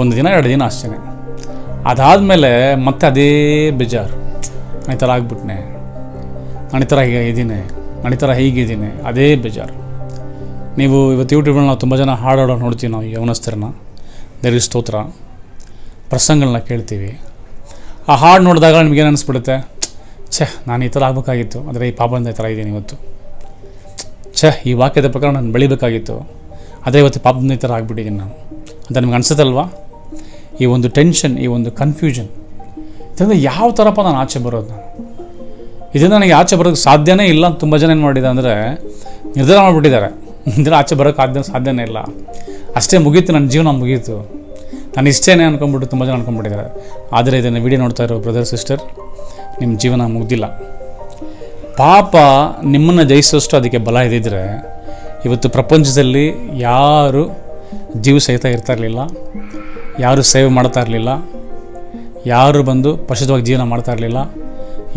ಒಂದು ದಿನ 2 ದಿನ ಅಷ್ಟೇ. ಅದಾದಮೇಲೆ ಮತ್ತೆ ಅದೇ ಬೇಜಾರು, ನಾನು ಈ ಥರ ಆಗ್ಬಿಟ್ನೆ, ನಾನು ಈ ಥರ ಇದ್ದೀನಿ, ನಾನು ಈ ಥರ ಹೀಗಿದ್ದೀನಿ, ಅದೇ ಬೇಜಾರು. ನೀವು ಇವತ್ತು ಯೂಟ್ಯೂಬಲ್ಲಿ ನಾವು ತುಂಬ ಜನ ಹಾಡಾಡೋ ನೋಡ್ತೀವಿ, ನಾವು ಯೌವನಸ್ಥರನ್ನ, ದೇವ್ರಿಗೆ ಸ್ತೋತ್ರ, ಪ್ರಸಂಗಗಳನ್ನ ಕೇಳ್ತೀವಿ. ಆ ಹಾಡು ನೋಡಿದಾಗ ನಿಮಗೇನು ಅನಿಸ್ಬಿಡುತ್ತೆ, ನಾನು ಈ ಥರ ಆಗಬೇಕಾಗಿತ್ತು, ಆದರೆ ಈ ಪಾಪದಿಂದ ಈ ಥರ ಇದ್ದೀನಿ ಇವತ್ತು, ಈ ವಾಕ್ಯದ ಪ್ರಕಾರ ನಾನು ಬೆಳಿಬೇಕಾಗಿತ್ತು, ಅದೇ ಇವತ್ತು ಪಾಪದಿಂದ ಈ ಥರ ಆಗಿಬಿಟ್ಟಿದ್ದೀನಿ ನಾನು ಅಂತ ನಿಮ್ಗೆ ಅನಿಸುತ್ತಲ್ವಾ? ಈ ಒಂದು ಟೆನ್ಷನ್, ಈ ಒಂದು ಕನ್ಫ್ಯೂಷನ್, ಇದರಿಂದ ಯಾವ ಥರಪ್ಪ ನಾನು ಆಚೆ ಬರೋದು? ನಾನು ಇದರಿಂದ ನನಗೆ ಆಚೆ ಬರೋಕ್ಕೆ ಸಾಧ್ಯನೇ ಇಲ್ಲ ಅಂತ ತುಂಬ ಜನ ಏನು ಮಾಡಿದೆ ಅಂದರೆ ನಿರ್ಧಾರ ಮಾಡಿಬಿಟ್ಟಿದ್ದಾರೆ, ಇದರಿಂದ ಆಚೆ ಬರೋಕ್ಕೆ ಸಾಧ್ಯನೇ ಇಲ್ಲ, ಅಷ್ಟೇ ಮುಗೀತು, ನನ್ನ ಜೀವನ ಮುಗೀತು, ನಾನು ಇಷ್ಟೇನೆ ಅಂದ್ಕೊಂಡ್ಬಿಟ್ಟು ತುಂಬ ಜನ ಅಂದ್ಕೊಂಡ್ಬಿಟ್ಟಿದ್ದಾರೆ. ಆದರೆ ಇದನ್ನು ವಿಡಿಯೋ ನೋಡ್ತಾ ಇರೋ ಬ್ರದರ್ ಸಿಸ್ಟರ್, ನಿಮ್ಮ ಜೀವನ ಮುಗ್ದಿಲ್ಲ. ಪಾಪ ನಿಮ್ಮನ್ನು ಜಯಿಸೋಷ್ಟು ಅದಕ್ಕೆ ಬಲ ಇದ್ದಿದ್ದರೆ ಇವತ್ತು ಪ್ರಪಂಚದಲ್ಲಿ ಯಾರು ಜೀವ ಸಹಿತ ಇರ್ತಾ ಇರಲಿಲ್ಲ, ಯಾರು ಸೇವೆ ಮಾಡ್ತಾ ಇರಲಿಲ್ಲ, ಯಾರು ಬಂದು ಪರಿಶುದ್ಧವಾಗಿ ಜೀವನ ಮಾಡ್ತಾ ಇರಲಿಲ್ಲ,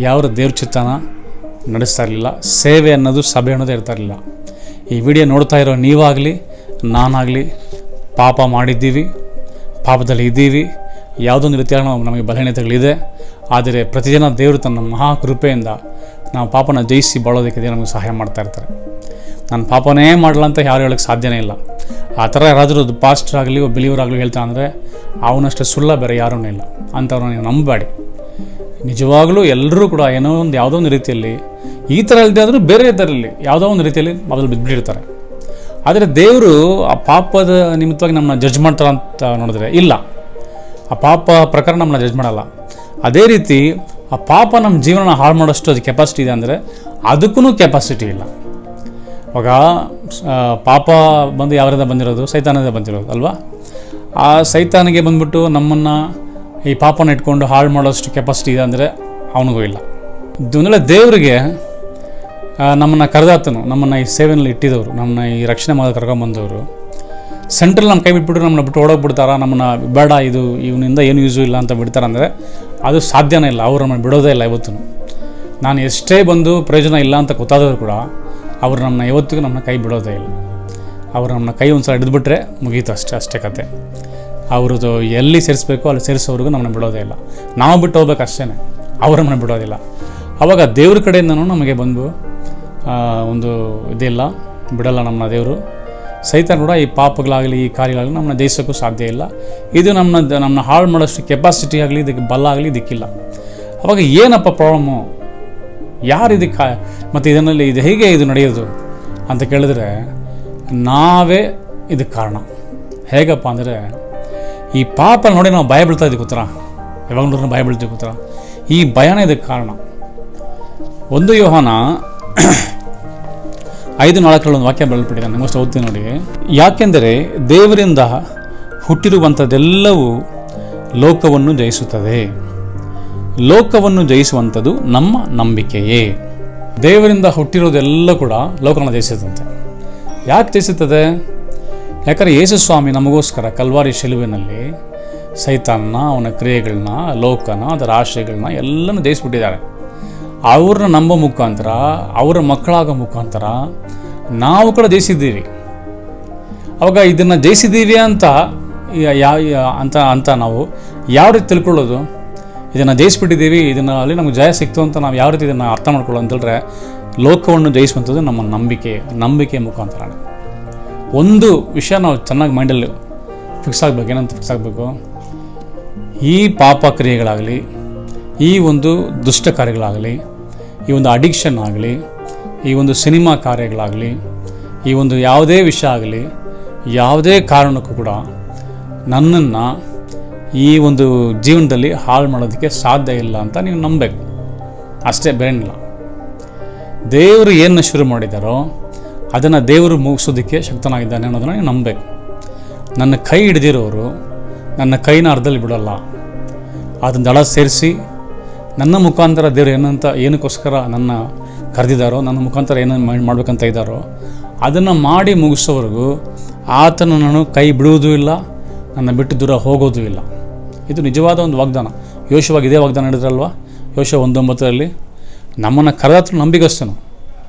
ಯಾರು ದೇವ್ರ ಚಿತ್ತನ ನಡೆಸ್ತಾ ಇರಲಿಲ್ಲ, ಸೇವೆ ಅನ್ನೋದು ಸಭೆ ಅನ್ನೋದು ಇರ್ತಾ ಇರಲಿಲ್ಲ. ಈ ವಿಡಿಯೋ ನೋಡ್ತಾ ಇರೋ ನೀವಾಗಲಿ ನಾನಾಗಲಿ ಪಾಪ ಮಾಡಿದ್ದೀವಿ, ಪಾಪದಲ್ಲಿ ಇದ್ದೀವಿ, ಯಾವುದೊಂದು ರೀತಿಯಾಗಿ ನಮಗೆ ಬಲಹೀನತೆಗಳಿದೆ. ಆದರೆ ಪ್ರತಿದಿನ ದೇವರು ತನ್ನ ಮಹಾಕೃಪೆಯಿಂದ ನಾವು ಪಾಪನ ಜಯಿಸಿ ಬಾಳೋದಕ್ಕೆ ನಮಗೆ ಸಹಾಯ ಮಾಡ್ತಾ ಇರ್ತಾರೆ. ನಾನು ಪಾಪನೇ ಮಾಡಲ್ಲ ಅಂತ ಯಾರು ಹೇಳೋಕ್ಕೆ ಸಾಧ್ಯನೇ ಇಲ್ಲ. ಆ ಥರ ಯಾರಾದರೂ ಪಾಸ್ಟರ್ ಆಗಲಿ ಬಿಲೀವರ್ ಆಗಲಿ ಹೇಳ್ತಾ ಅಂದರೆ ಅವನಷ್ಟು ಸುಳ್ಳ ಬೇರೆ ಯಾರೂ ಇಲ್ಲ. ಅಂಥವ್ರನ್ನ ನೀವು ನಂಬಬೇಡಿ. ನಿಜವಾಗಲೂ ಎಲ್ಲರೂ ಕೂಡ ಏನೋ ಒಂದು ಯಾವುದೋ ಒಂದು ರೀತಿಯಲ್ಲಿ ಈ ಥರ ಇಲ್ಲದೆ ಆದರೂ ಬೇರೆ ಇದರಲ್ಲಿ ಯಾವುದೋ ಒಂದು ರೀತಿಯಲ್ಲಿ ಮೊದಲು ಬಿದ್ದುಬಿಟ್ಟಿರ್ತಾರೆ. ಆದರೆ ದೇವರು ಆ ಪಾಪದ ನಿಮಿತ್ತವಾಗಿ ನಮ್ಮನ್ನ ಜಡ್ಜ್ ಮಾಡ್ತಾರೆ ಅಂತ ನೋಡಿದ್ರೆ ಇಲ್ಲ, ಆ ಪಾಪ ಪ್ರಕಾರ ನಮ್ಮನ್ನ ಜಡ್ಜ್ ಮಾಡಲ್ಲ. ಅದೇ ರೀತಿ ಆ ಪಾಪ ನಮ್ಮ ಜೀವನ ಹಾಳು ಮಾಡೋಷ್ಟು ಅದು ಕೆಪಾಸಿಟಿ ಇದೆ ಅಂದರೆ ಅದಕ್ಕೂ ಕೆಪಾಸಿಟಿ ಇಲ್ಲ. ಇವಾಗ ಪಾಪ ಬಂದು ಯಾವರಿಂದ ಬಂದಿರೋದು? ಸೈತಾನದಿಂದ ಬಂದಿರೋದು ಅಲ್ವಾ? ಆ ಸೈತಾನಿಗೆ ಬಂದ್ಬಿಟ್ಟು ನಮ್ಮನ್ನು ಈ ಪಾಪನ ಇಟ್ಕೊಂಡು ಹಾಳು ಮಾಡೋಷ್ಟು ಕೆಪಾಸಿಟಿ ಇದೆ ಅಂದರೆ ಅವನಿಗೂ ಇಲ್ಲ. ಒಂದು ವೇಳೆ ದೇವರಿಗೆ ನಮ್ಮನ್ನು ಕರೆದಾತನು, ನಮ್ಮನ್ನು ಈ ಸೇವೆಯಲ್ಲಿ ಇಟ್ಟಿದ್ದವರು, ನಮ್ಮನ್ನ ಈ ರಕ್ಷಣೆ ಮಾಡೋದು ಕರ್ಕೊಂಬಂದವರು ಸೆಂಟ್ರಲ್ಲಿ ನಮ್ಮ ಕೈ ಬಿಟ್ಬಿಟ್ಟು ನಮ್ಮನ್ನ ಬಿಟ್ಟು ಓಡೋಗ್ಬಿಡ್ತಾರ, ನಮ್ಮನ್ನು ಬೇಡ ಇದು ಇವನಿಂದ ಏನು ಯೂಸು ಇಲ್ಲ ಅಂತ ಬಿಡ್ತಾರೆ ಅಂದರೆ ಅದು ಸಾಧ್ಯನೇ ಇಲ್ಲ. ಅವರು ನಮ್ಮನ್ನು ಬಿಡೋದೇ ಇಲ್ಲ. ಇವತ್ತು ನಾನು ಎಷ್ಟೇ ಬಂದು ಪ್ರಯೋಜನ ಇಲ್ಲ ಅಂತ ಗೊತ್ತಾದರೂ ಕೂಡ ಅವರು ನಮ್ಮನ್ನ ಯಾವತ್ತಿಗೂ ನಮ್ಮನ್ನ ಕೈ ಬಿಡೋದೇ ಇಲ್ಲ. ಅವರು ನಮ್ಮನ್ನ ಕೈ ಒಂದು ಸಲ ಹಿಡಿದ್ಬಿಟ್ರೆ ಮುಗೀತು, ಅಷ್ಟೇ ಕತೆ. ಅವ್ರದ್ದು ಎಲ್ಲಿ ಸೇರಿಸ್ಬೇಕೋ ಅಲ್ಲಿ ಸೇರಿಸೋವ್ರಿಗೂ ನಮ್ಮನ್ನ ಬಿಡೋದೇ ಇಲ್ಲ. ನಾವು ಬಿಟ್ಟು ಹೋಗ್ಬೇಕು ಅಷ್ಟೇ, ಅವರು ನಮ್ಮನ್ನ ಬಿಡೋದಿಲ್ಲ. ಆವಾಗ ದೇವ್ರ ಕಡೆಯಿಂದನೂ ನಮಗೆ ಬಂದು ಒಂದು ಇದಿಲ್ಲ, ಬಿಡಲ್ಲ ನಮ್ಮನ್ನ ದೇವರು. ಸೈತಾನ ಕೂಡ ಈ ಪಾಪಗಳಾಗಲಿ ಈ ಕಾರ್ಯಗಳಾಗಲಿ ನಮ್ಮನ್ನ ಜಯಿಸೋಕ್ಕೂ ಸಾಧ್ಯ ಇಲ್ಲ. ಇದು ನಮ್ಮನ್ನ ಹಾಳು ಮಾಡೋಷ್ಟು ಕೆಪಾಸಿಟಿ ಆಗಲಿ ಇದಕ್ಕೆ ಬಲ ಆಗಲಿ ಇದಕ್ಕಿಲ್ಲ. ಅವಾಗ ಏನಪ್ಪ ಪ್ರಾಬ್ಲಮ್ಮು, ಯಾರು ಇದಕ್ಕೆ ಮತ್ತು ಇದರಲ್ಲಿ ಇದು ಹೇಗೆ ಇದು ನಡೆಯೋದು ಅಂತ ಕೇಳಿದ್ರೆ ನಾವೇ ಇದಕ್ಕೆ ಕಾರಣ. ಹೇಗಪ್ಪ ಅಂದರೆ ಈ ಪಾಪ ನೋಡಿ ನಾವು ಭಯ ಬೀಳ್ತಾ ಇದ್ದೀವಿ ಕೂತ್ರ, ಯಾವಾಗಲೂ ಭಯ ಬೀಳ್ತೀವಿ ಕೂತ್ರ. ಈ ಭಯನೇ ಇದಕ್ಕೆ ಕಾರಣ. 1 ಯೋಹಾನ 5:4 ಒಂದು ವಾಕ್ಯ ಬರೆಯಲ್ಪಟ್ಟಿದೆ, ನಮಗೋಸ್ಕರ ಓದ್ತೀನಿ ನೋಡಿ. ಯಾಕೆಂದರೆ ದೇವರಿಂದ ಹುಟ್ಟಿರುವಂಥದ್ದೆಲ್ಲವೂ ಲೋಕವನ್ನು ಜಯಿಸುತ್ತದೆ, ಲೋಕವನ್ನು ಜಯಿಸುವಂಥದ್ದು ನಮ್ಮ ನಂಬಿಕೆಯೇ. ದೇವರಿಂದ ಹುಟ್ಟಿರೋದೆಲ್ಲ ಕೂಡ ಲೋಕವನ್ನು ಜಯಿಸುತ್ತಂತೆ. ಯಾಕೆ ಜಯಿಸುತ್ತದೆ? ಯಾಕಂದರೆ ಯೇಸು ಸ್ವಾಮಿ ನಮಗೋಸ್ಕರ ಕಲ್ವಾರಿ ಶಿಲುಬೆನಲ್ಲಿ ಸೈತಾನನ, ಅವನ ಕ್ರಿಯೆಗಳನ್ನ, ಲೋಕನ, ಅದರ ಆಶಯಗಳನ್ನ ಎಲ್ಲನೂ ಜಯಿಸ್ಬಿಟ್ಟಿದ್ದಾರೆ. ಅವ್ರನ್ನ ನಂಬೋ ಮುಖಾಂತರ, ಅವರ ಮಕ್ಕಳಾಗೋ ಮುಖಾಂತರ ನಾವು ಕೂಡ ಜಯಿಸಿದ್ದೀವಿ. ಅವಾಗ ಇದನ್ನು ಜಯಿಸಿದ್ದೀವಿ ಅಂತ ನಾವು ಯಾವ ರೀತಿ ತಿಳ್ಕೊಳ್ಳೋದು? ಇದನ್ನು ಜಯಿಸ್ಬಿಟ್ಟಿದ್ದೀವಿ, ಅಲ್ಲಿ ನಮಗೆ ಜಯ ಸಿಕ್ತು ಅಂತ ನಾವು ಯಾವ ರೀತಿ ಇದನ್ನು ಅರ್ಥ ಮಾಡ್ಕೊಳ್ಳೋದು ಅಂತಂದರೆ, ಲೋಕವನ್ನು ಜಯಿಸುವಂಥದ್ದು ನಮ್ಮ ನಂಬಿಕೆ ಮುಖಾಂತರ. ಒಂದು ವಿಷಯ ನಾವು ಚೆನ್ನಾಗಿ ಮೈಂಡಲ್ಲಿ ಫಿಕ್ಸ್ ಆಗಬೇಕು. ಏನಂತ ಫಿಕ್ಸ್ ಆಗಬೇಕು? ಈ ಪಾಪ ಕ್ರಿಯೆಗಳಾಗಲಿ, ಈ ಒಂದು ದುಷ್ಟ ಕಾರ್ಯಗಳಾಗಲಿ, ಈ ಒಂದು ಅಡಿಕ್ಷನ್ ಆಗಲಿ, ಈ ಒಂದು ಸಿನಿಮಾ ಕಾರ್ಯಗಳಾಗಲಿ, ಈ ಒಂದು ಯಾವುದೇ ವಿಷಯ ಆಗಲಿ, ಯಾವುದೇ ಕಾರಣಕ್ಕೂ ಕೂಡ ನನ್ನನ್ನು ಈ ಒಂದು ಜೀವನದಲ್ಲಿ ಹಾಳು ಮಾಡೋದಕ್ಕೆ ಸಾಧ್ಯ ಇಲ್ಲ ಅಂತ ನೀವು ನಂಬಬೇಕು ಅಷ್ಟೇ, ಬೇರೇನಿಲ್ಲ. ದೇವರು ಏನು ಶುರು ಮಾಡಿದ್ದಾರೋ ಅದನ್ನು ದೇವರು ಮುಗಿಸೋದಕ್ಕೆ ಶಕ್ತನಾಗಿದ್ದಾನೆ ಅನ್ನೋದನ್ನು ನೀವು ನಂಬಬೇಕು. ನನ್ನ ಕೈ ಹಿಡಿದಿರೋರು ನನ್ನ ಕೈನ ಅರ್ಧದಲ್ಲಿ ಬಿಡೋಲ್ಲ. ಅದನ್ನು ದಳ ಸೇರಿಸಿ ನನ್ನ ಮುಖಾಂತರ ದೇವರು ಏನಕ್ಕೋಸ್ಕರ ನನ್ನ ಕರೆದಿದ್ದಾರೋ, ನನ್ನ ಮುಖಾಂತರ ಏನೇನು ಮಾಡಬೇಕಂತ ಇದ್ದಾರೋ ಅದನ್ನು ಮಾಡಿ ಮುಗಿಸೋವರೆಗೂ ಆತನ ನಾನು ಕೈ ಬಿಡುವುದೂ ಇಲ್ಲ, ನನ್ನ ಬಿಟ್ಟು ದೂರ ಹೋಗೋದೂ ಇಲ್ಲ. ಇದು ನಿಜವಾದ ಒಂದು ವಾಗ್ದಾನ. ಯೋಶುವಾಗಿ ಇದೇ ವಾಗ್ದಾನ ಹೇಳಿದ್ರಲ್ವ, ಯೋಶುವ 1:9 ನಮ್ಮನ್ನು ಕರೆದತ್ರ ನಂಬಿಗಸ್ತನು,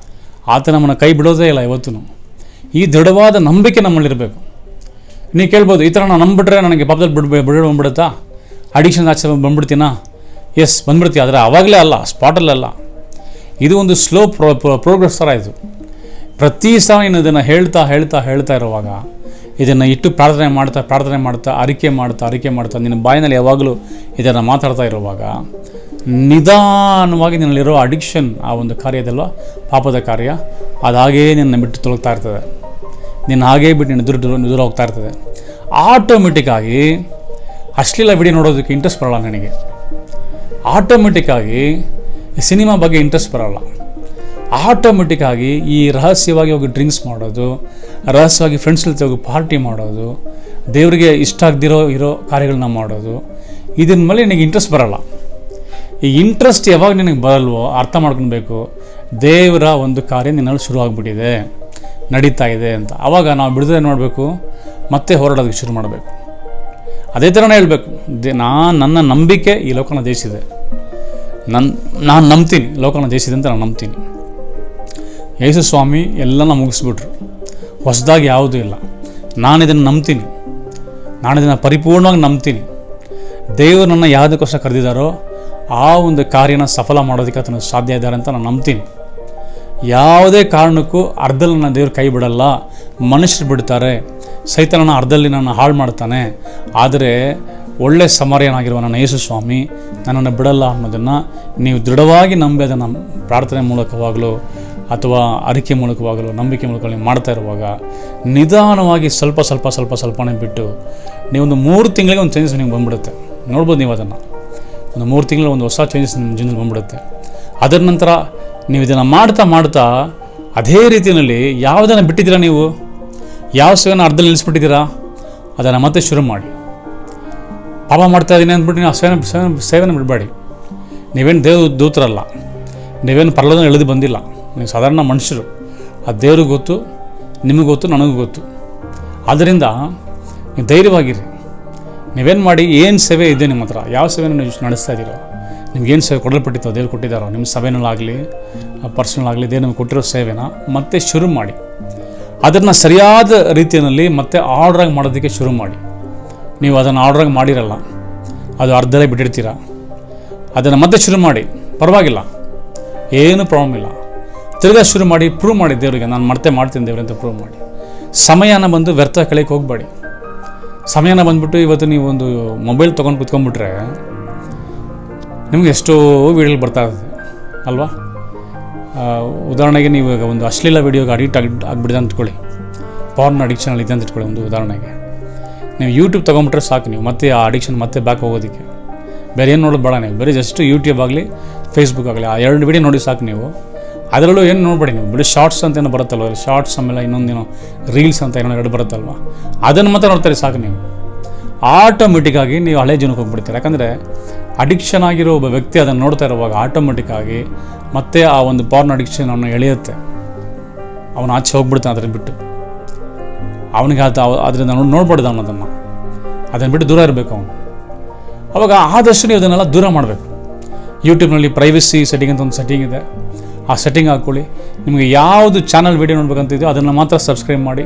ಆತ ನಮ್ಮನ್ನು ಕೈ ಬಿಡೋದೇ ಇಲ್ಲ ಇವತ್ತೂ. ಈ ದೃಢವಾದ ನಂಬಿಕೆ ನಮ್ಮಲ್ಲಿರಬೇಕು. ನೀವು ಕೇಳ್ಬೋದು, ಈ ಥರ ನಾನು ನಂಬಿಬಿಟ್ರೆ ನನಗೆ ಪಾಪದಲ್ಲಿ ಬಂದ್ಬಿಡುತ್ತಾ, ಅಡಿಕ್ಷನ್ ಆಚೆ ಬಂದ್ಬಿಡ್ತೀನಾ? ಎಸ್, ಬಂದ್ಬಿಡ್ತೀವಿ. ಆದರೆ ಆವಾಗಲೇ ಅಲ್ಲ, ಸ್ಪಾಟಲ್ಲಲ್ಲ. ಇದು ಒಂದು ಸ್ಲೋ ಪ್ರೋಗ್ರೆಸ್ ಥರ ಇದು. ಪ್ರತಿ ಸಲ ನೀನು ಇದನ್ನು ಹೇಳ್ತಾ ಇರುವಾಗ, ಇದನ್ನು ಇಟ್ಟು ಪ್ರಾರ್ಥನೆ ಮಾಡ್ತಾ ಅರಿಕೆ ಮಾಡ್ತಾ ನಿನ್ನ ಬಾಯಿನಲ್ಲಿ ಯಾವಾಗಲೂ ಇದನ್ನು ಮಾತಾಡ್ತಾ ಇರುವಾಗ ನಿಧಾನವಾಗಿ ನಿನ್ನಲ್ಲಿರೋ ಅಡಿಕ್ಷನ್, ಆ ಒಂದು ಕಾರ್ಯ ಇದಲ್ವ, ಪಾಪದ ಕಾರ್ಯ, ಅದಾಗೇ ನಿನ್ನ ಬಿಟ್ಟು ತೊಲಗ್ತಾ ಇರ್ತದೆ. ನಿನ್ನ ಹಾಗೇ ಬಿಟ್ಟು ನಿನ್ನ ದೂರ ಹೋಗ್ತಾ ಇರ್ತದೆ. ಆಟೋಮೆಟಿಕ್ಕಾಗಿ ಅಶ್ಲೀಲ ವಿಡಿಯೋ ನೋಡೋದಕ್ಕೆ ಇಂಟ್ರೆಸ್ಟ್ ಬರೋಲ್ಲ ನನಗೆ. ಆಟೋಮೆಟಿಕ್ಕಾಗಿ ಸಿನಿಮಾ ಬಗ್ಗೆ ಇಂಟ್ರೆಸ್ಟ್ ಬರೋಲ್ಲ. ಆಟೋಮೆಟಿಕ್ಕಾಗಿ ಈ ರಹಸ್ಯವಾಗಿ ಹೋಗಿ ಡ್ರಿಂಕ್ಸ್ ಮಾಡೋದು, ರಹಸ್ಯವಾಗಿ ಫ್ರೆಂಡ್ಸ್ ಜೊತೆ ಹೋಗಿ ಪಾರ್ಟಿ ಮಾಡೋದು, ದೇವರಿಗೆ ಇಷ್ಟ ಇರೋ ಕಾರ್ಯಗಳನ್ನ ಮಾಡೋದು, ಇದನ್ನ ಮೇಲೆ ನಿನಗೆ ಇಂಟ್ರೆಸ್ಟ್ ಬರೋಲ್ಲ. ಈ ಇಂಟ್ರೆಸ್ಟ್ ಯಾವಾಗ ನಿನಗೆ ಬರಲ್ವೋ ಅರ್ಥ ಮಾಡ್ಕೊಳ್ಬೇಕು, ದೇವರ ಒಂದು ಕಾರ್ಯ ನಿನ್ನಲ್ಲಿ ಶುರು ಆಗಿಬಿಟ್ಟಿದೆ, ನಡೀತಾ ಇದೆ ಅಂತ. ಆವಾಗ ನಾವು ಬಿಡುದಲೆ ಮಾಡಬೇಕು, ಮತ್ತೆ ಹೋರಾಡೋದಕ್ಕೆ ಶುರು ಮಾಡಬೇಕು. ಅದೇ ಥರನೇ ಹೇಳಬೇಕು, ನನ್ನ ನಂಬಿಕೆ ಈ ಲೋಕನ ಜಯಿಸಿದೆ, ನಾನು ನಂಬ್ತೀನಿ, ಲೋಕನ ಜಯಿಸಿದೆ ಅಂತ ನಾನು ನಂಬ್ತೀನಿ. ಯೇಸು ಸ್ವಾಮಿ ಎಲ್ಲನ ಮುಗಿಸ್ಬಿಟ್ರು, ಹೊಸದಾಗಿ ಯಾವುದೂ ಇಲ್ಲ. ನಾನು ಇದನ್ನು ನಂಬ್ತೀನಿ, ನಾನು ಇದನ್ನು ಪರಿಪೂರ್ಣವಾಗಿ ನಂಬ್ತೀನಿ. ದೇವರು ನನ್ನ ಯಾವುದಕ್ಕೋಸ್ಕರ ಕರೆದಿದ್ದಾರೋ ಆ ಒಂದು ಕಾರ್ಯನ ಸಫಲ ಮಾಡೋದಕ್ಕೆ ಆತನ ಸಾಧ್ಯ ಇದ್ದಾರೆ ಅಂತ ನಾನು ನಂಬ್ತೀನಿ. ಯಾವುದೇ ಕಾರಣಕ್ಕೂ ಅರ್ಧದಲ್ಲಿ ನನ್ನ ದೇವರು ಕೈ ಬಿಡಲ್ಲ. ಮನುಷ್ಯರು ಬಿಡ್ತಾರೆ, ಸೈತಾನನ ಅರ್ಧದಲ್ಲಿ ನನ್ನ ಹಾಳು ಮಾಡ್ತಾನೆ, ಆದರೆ ಒಳ್ಳೆ ಸಮರ್ಯನಾಗಿರುವ ನನ್ನ ಯೇಸು ಸ್ವಾಮಿ ನನ್ನನ್ನು ಬಿಡಲ್ಲ ಅನ್ನೋದನ್ನು ನೀವು ದೃಢವಾಗಿ ನಂಬಿ ಅದನ್ನು ಪ್ರಾರ್ಥನೆ ಮೂಲಕವಾಗಲೂ ಅಥವಾ ಅರಿಕೆ ಮೂಲಕವಾಗಲೂ ನಂಬಿಕೆ ಮೂಲಕ ನೀವು ಮಾಡ್ತಾ ಇರುವಾಗ ನಿಧಾನವಾಗಿ ಸ್ವಲ್ಪನೇ ಬಿಟ್ಟು ನೀವೊಂದು 3 ತಿಂಗಳಿಗೆ ಒಂದು ಚೇಂಜಸ್ ನಿಮ್ಗೆ ಬಂದ್ಬಿಡುತ್ತೆ. ನೋಡ್ಬೋದು ನೀವು ಅದನ್ನು, ಒಂದು 3 ತಿಂಗಳು ಒಂದು ಹೊಸ ಚೇಂಜಸ್ ನಿಮ್ಮ ಜೀವನದಲ್ಲಿ ಬಂದ್ಬಿಡುತ್ತೆ. ಅದರ ನಂತರ ನೀವು ಇದನ್ನು ಮಾಡ್ತಾ ಅದೇ ರೀತಿಯಲ್ಲಿ ಯಾವುದನ್ನು ಬಿಟ್ಟಿದ್ದೀರಾ, ನೀವು ಯಾವ ಸೇವೆನ ಅರ್ಧದಲ್ಲಿ ನಿಲ್ಲಿಸ್ಬಿಟ್ಟಿದ್ದೀರಾ, ಅದನ್ನು ಮತ್ತೆ ಶುರು ಮಾಡಿ. ಪಾಪ ಮಾಡ್ತಾ ಇದ್ದೀನಿ ಅಂದ್ಬಿಟ್ಟು ನೀವು ಆ ಸೇವೆನ ಬಿಡಬೇಡಿ. ನೀವೇನು ದೂತರಲ್ಲ, ನೀವೇನು ಪರಲೋಕದಿಂದ ಇಳಿದು ಬಂದಿಲ್ಲ, ನೀವು ಸಾಧಾರಣ ಮನುಷ್ಯರು. ಆ ದೇವ್ರಿಗೆ ಗೊತ್ತು, ನಿಮಗೆ ಗೊತ್ತು, ನನಗೂ ಗೊತ್ತು. ಆದ್ದರಿಂದ ನೀವು ಧೈರ್ಯವಾಗಿರಿ. ನೀವೇನು ಮಾಡಿ, ಏನು ಸೇವೆ ಇದೆ ನಿಮ್ಮ ಹತ್ರ, ಯಾವ ಸೇವೆನ ನೀವು ನಡೆಸ್ತಾ ಇದ್ದೀರೋ ನಿಮ್ಗೇನು ಸೇವೆ ಕೊಡಲ್ಪಟ್ಟಿತ್ತೋ ದೇವ್ರು ಕೊಟ್ಟಿದ್ದಾರೋ ನಿಮ್ಮ ಸಭೆನಲ್ಲಾಗಲಿ ಪರ್ಸನಲ್ ಆಗಲಿ ದೇವ್ರು ನಿಮ್ಗೆ ಕೊಟ್ಟಿರೋ ಸೇವೆನ ಮತ್ತೆ ಶುರು ಮಾಡಿ. ಅದನ್ನು ಸರಿಯಾದ ರೀತಿಯಲ್ಲಿ ಮತ್ತೆ ಆರ್ಡ್ರಾಗಿ ಮಾಡೋದಕ್ಕೆ ಶುರು ಮಾಡಿ. ನೀವು ಅದನ್ನು ಆರ್ಡ್ರಾಗಿ ಮಾಡಿರಲ್ಲ, ಅದು ಅರ್ಧಲೇ ಬಿಟ್ಟಿರ್ತೀರ. ಅದನ್ನು ಮತ್ತೆ ಶುರು ಮಾಡಿ, ಪರವಾಗಿಲ್ಲ, ಏನೂ ಪ್ರಾಬ್ಲಮ್ ಇಲ್ಲ. ತಿರ್ಗಾ ಶುರು ಮಾಡಿ, ಪ್ರೂವ್ ಮಾಡಿ ದೇವರಿಗೆ, ನಾನು ಮತ್ತೆ ಮಾಡ್ತೀನಿ ದೇವ್ರೆ ಅಂತ ಪ್ರೂವ್ ಮಾಡಿ. ಸಮಯನ ಬಂದು ವ್ಯರ್ಥ ಕಳೆಯಕ್ಕೆ ಹೋಗಬೇಡಿ. ಸಮಯನ ಬಂದುಬಿಟ್ಟು ಇವತ್ತು ನೀವು ಒಂದು ಮೊಬೈಲ್ ತೊಗೊಂಡು ಕುತ್ಕೊಂಡ್ಬಿಟ್ರೆ ನಿಮಗೆ ಎಷ್ಟೋ ವೀಡಿಯೋಗಳು ಬರ್ತಾ ಇರ್ತದೆ ಅಲ್ವಾ. ಉದಾಹರಣೆಗೆ ನೀವು ಒಂದು ಅಶ್ಲೀಲ ವೀಡಿಯೋಗೆ ಅಡಿಕ್ಟ್ ಆಗಿಬಿಡಿದೆ ಅಂತ ಇಟ್ಕೊಳ್ಳಿ, ಪಾರ್ನ್ ಅಡಿಕ್ಷನಲ್ಲಿ ಇದೆ ಅಂತ ಇಟ್ಕೊಳ್ಳಿ. ಒಂದು ಉದಾಹರಣೆಗೆ ನೀವು ಯೂಟ್ಯೂಬ್ ತೊಗೊಂಬಿಟ್ರೆ ಸಾಕು, ನೀವು ಮತ್ತೆ ಆ ಅಡಿಕ್ಷನ್ ಮತ್ತೆ ಬ್ಯಾಕ್ ಹೋಗೋದಕ್ಕೆ. ಬೇರೆ ಏನು ನೋಡೋದು ಬೇಡ ನೀವು, ಬರೀ ಜಸ್ಟ್ ಯೂಟ್ಯೂಬ್ ಆಗಲಿ ಫೇಸ್ಬುಕ್ ಆಗಲಿ ಆ 2 ವೀಡಿಯೋ ನೋಡಿ ಸಾಕು. ನೀವು ಅದರಲ್ಲೂ ಏನು ನೋಡಬೇಡಿ, ನೀವು ಬಿಡಿ ಶಾರ್ಟ್ಸ್ ಅಂತ ಏನೋ ಬರುತ್ತಲ್ವ, ಶಾರ್ಟ್ಸ್ ಆಮೇಲೆ ಇನ್ನೊಂದೇನೋ ರೀಲ್ಸ್ ಅಂತ ಏನೋ 2 ಬರುತ್ತಲ್ವ, ಅದನ್ನು ಮಾತ್ರ ನೋಡ್ತಾರೆ ಸಾಕು. ನೀವು ಆಟೋಮೆಟಿಕ್ಕಾಗಿ ನೀವು ಹಳೆ ಜೀವನಕ್ಕೆ ಹೋಗ್ಬಿಡ್ತೀರ. ಯಾಕಂದರೆ ಅಡಿಕ್ಷನ್ ಆಗಿರೋ ಒಬ್ಬ ವ್ಯಕ್ತಿ ಅದನ್ನು ನೋಡ್ತಾ ಇರುವಾಗ ಆಟೋಮೆಟಿಕ್ಕಾಗಿ ಮತ್ತೆ ಆ ಒಂದು ಪಾರ್ನ್ ಅಡಿಕ್ಷನ್ ಅವನ್ನ ಎಳೆಯುತ್ತೆ. ಅವನು ಆಚೆ ಹೋಗ್ಬಿಡ್ತಾನೆ ಅದನ್ನು ಬಿಟ್ಟು. ಅವನಿಗೆ ಅದರಿಂದ ನೋಡ್ಬಾರ್ದು ಅದನ್ನು ಬಿಟ್ಟು ದೂರ ಇರಬೇಕು ಅವನು. ಅವಾಗ ಆದಷ್ಟು ನೀವು ಅದನ್ನೆಲ್ಲ ದೂರ ಮಾಡಬೇಕು. ಯೂಟ್ಯೂಬ್ನಲ್ಲಿ ಪ್ರೈವಸಿ ಸೆಟ್ಟಿಂಗ್ ಅಂತ ಒಂದು ಸೆಟ್ಟಿಂಗ್ ಇದೆ, ಆ ಸೆಟ್ಟಿಂಗ್ ಹಾಕ್ಕೊಳ್ಳಿ. ನಿಮಗೆ ಯಾವುದು ಚಾನಲ್ ವೀಡಿಯೋ ನೋಡ್ಬೇಕಂತಿದೆಯೋ ಅದನ್ನು ಮಾತ್ರ ಸಬ್ಸ್ಕ್ರೈಬ್ ಮಾಡಿ,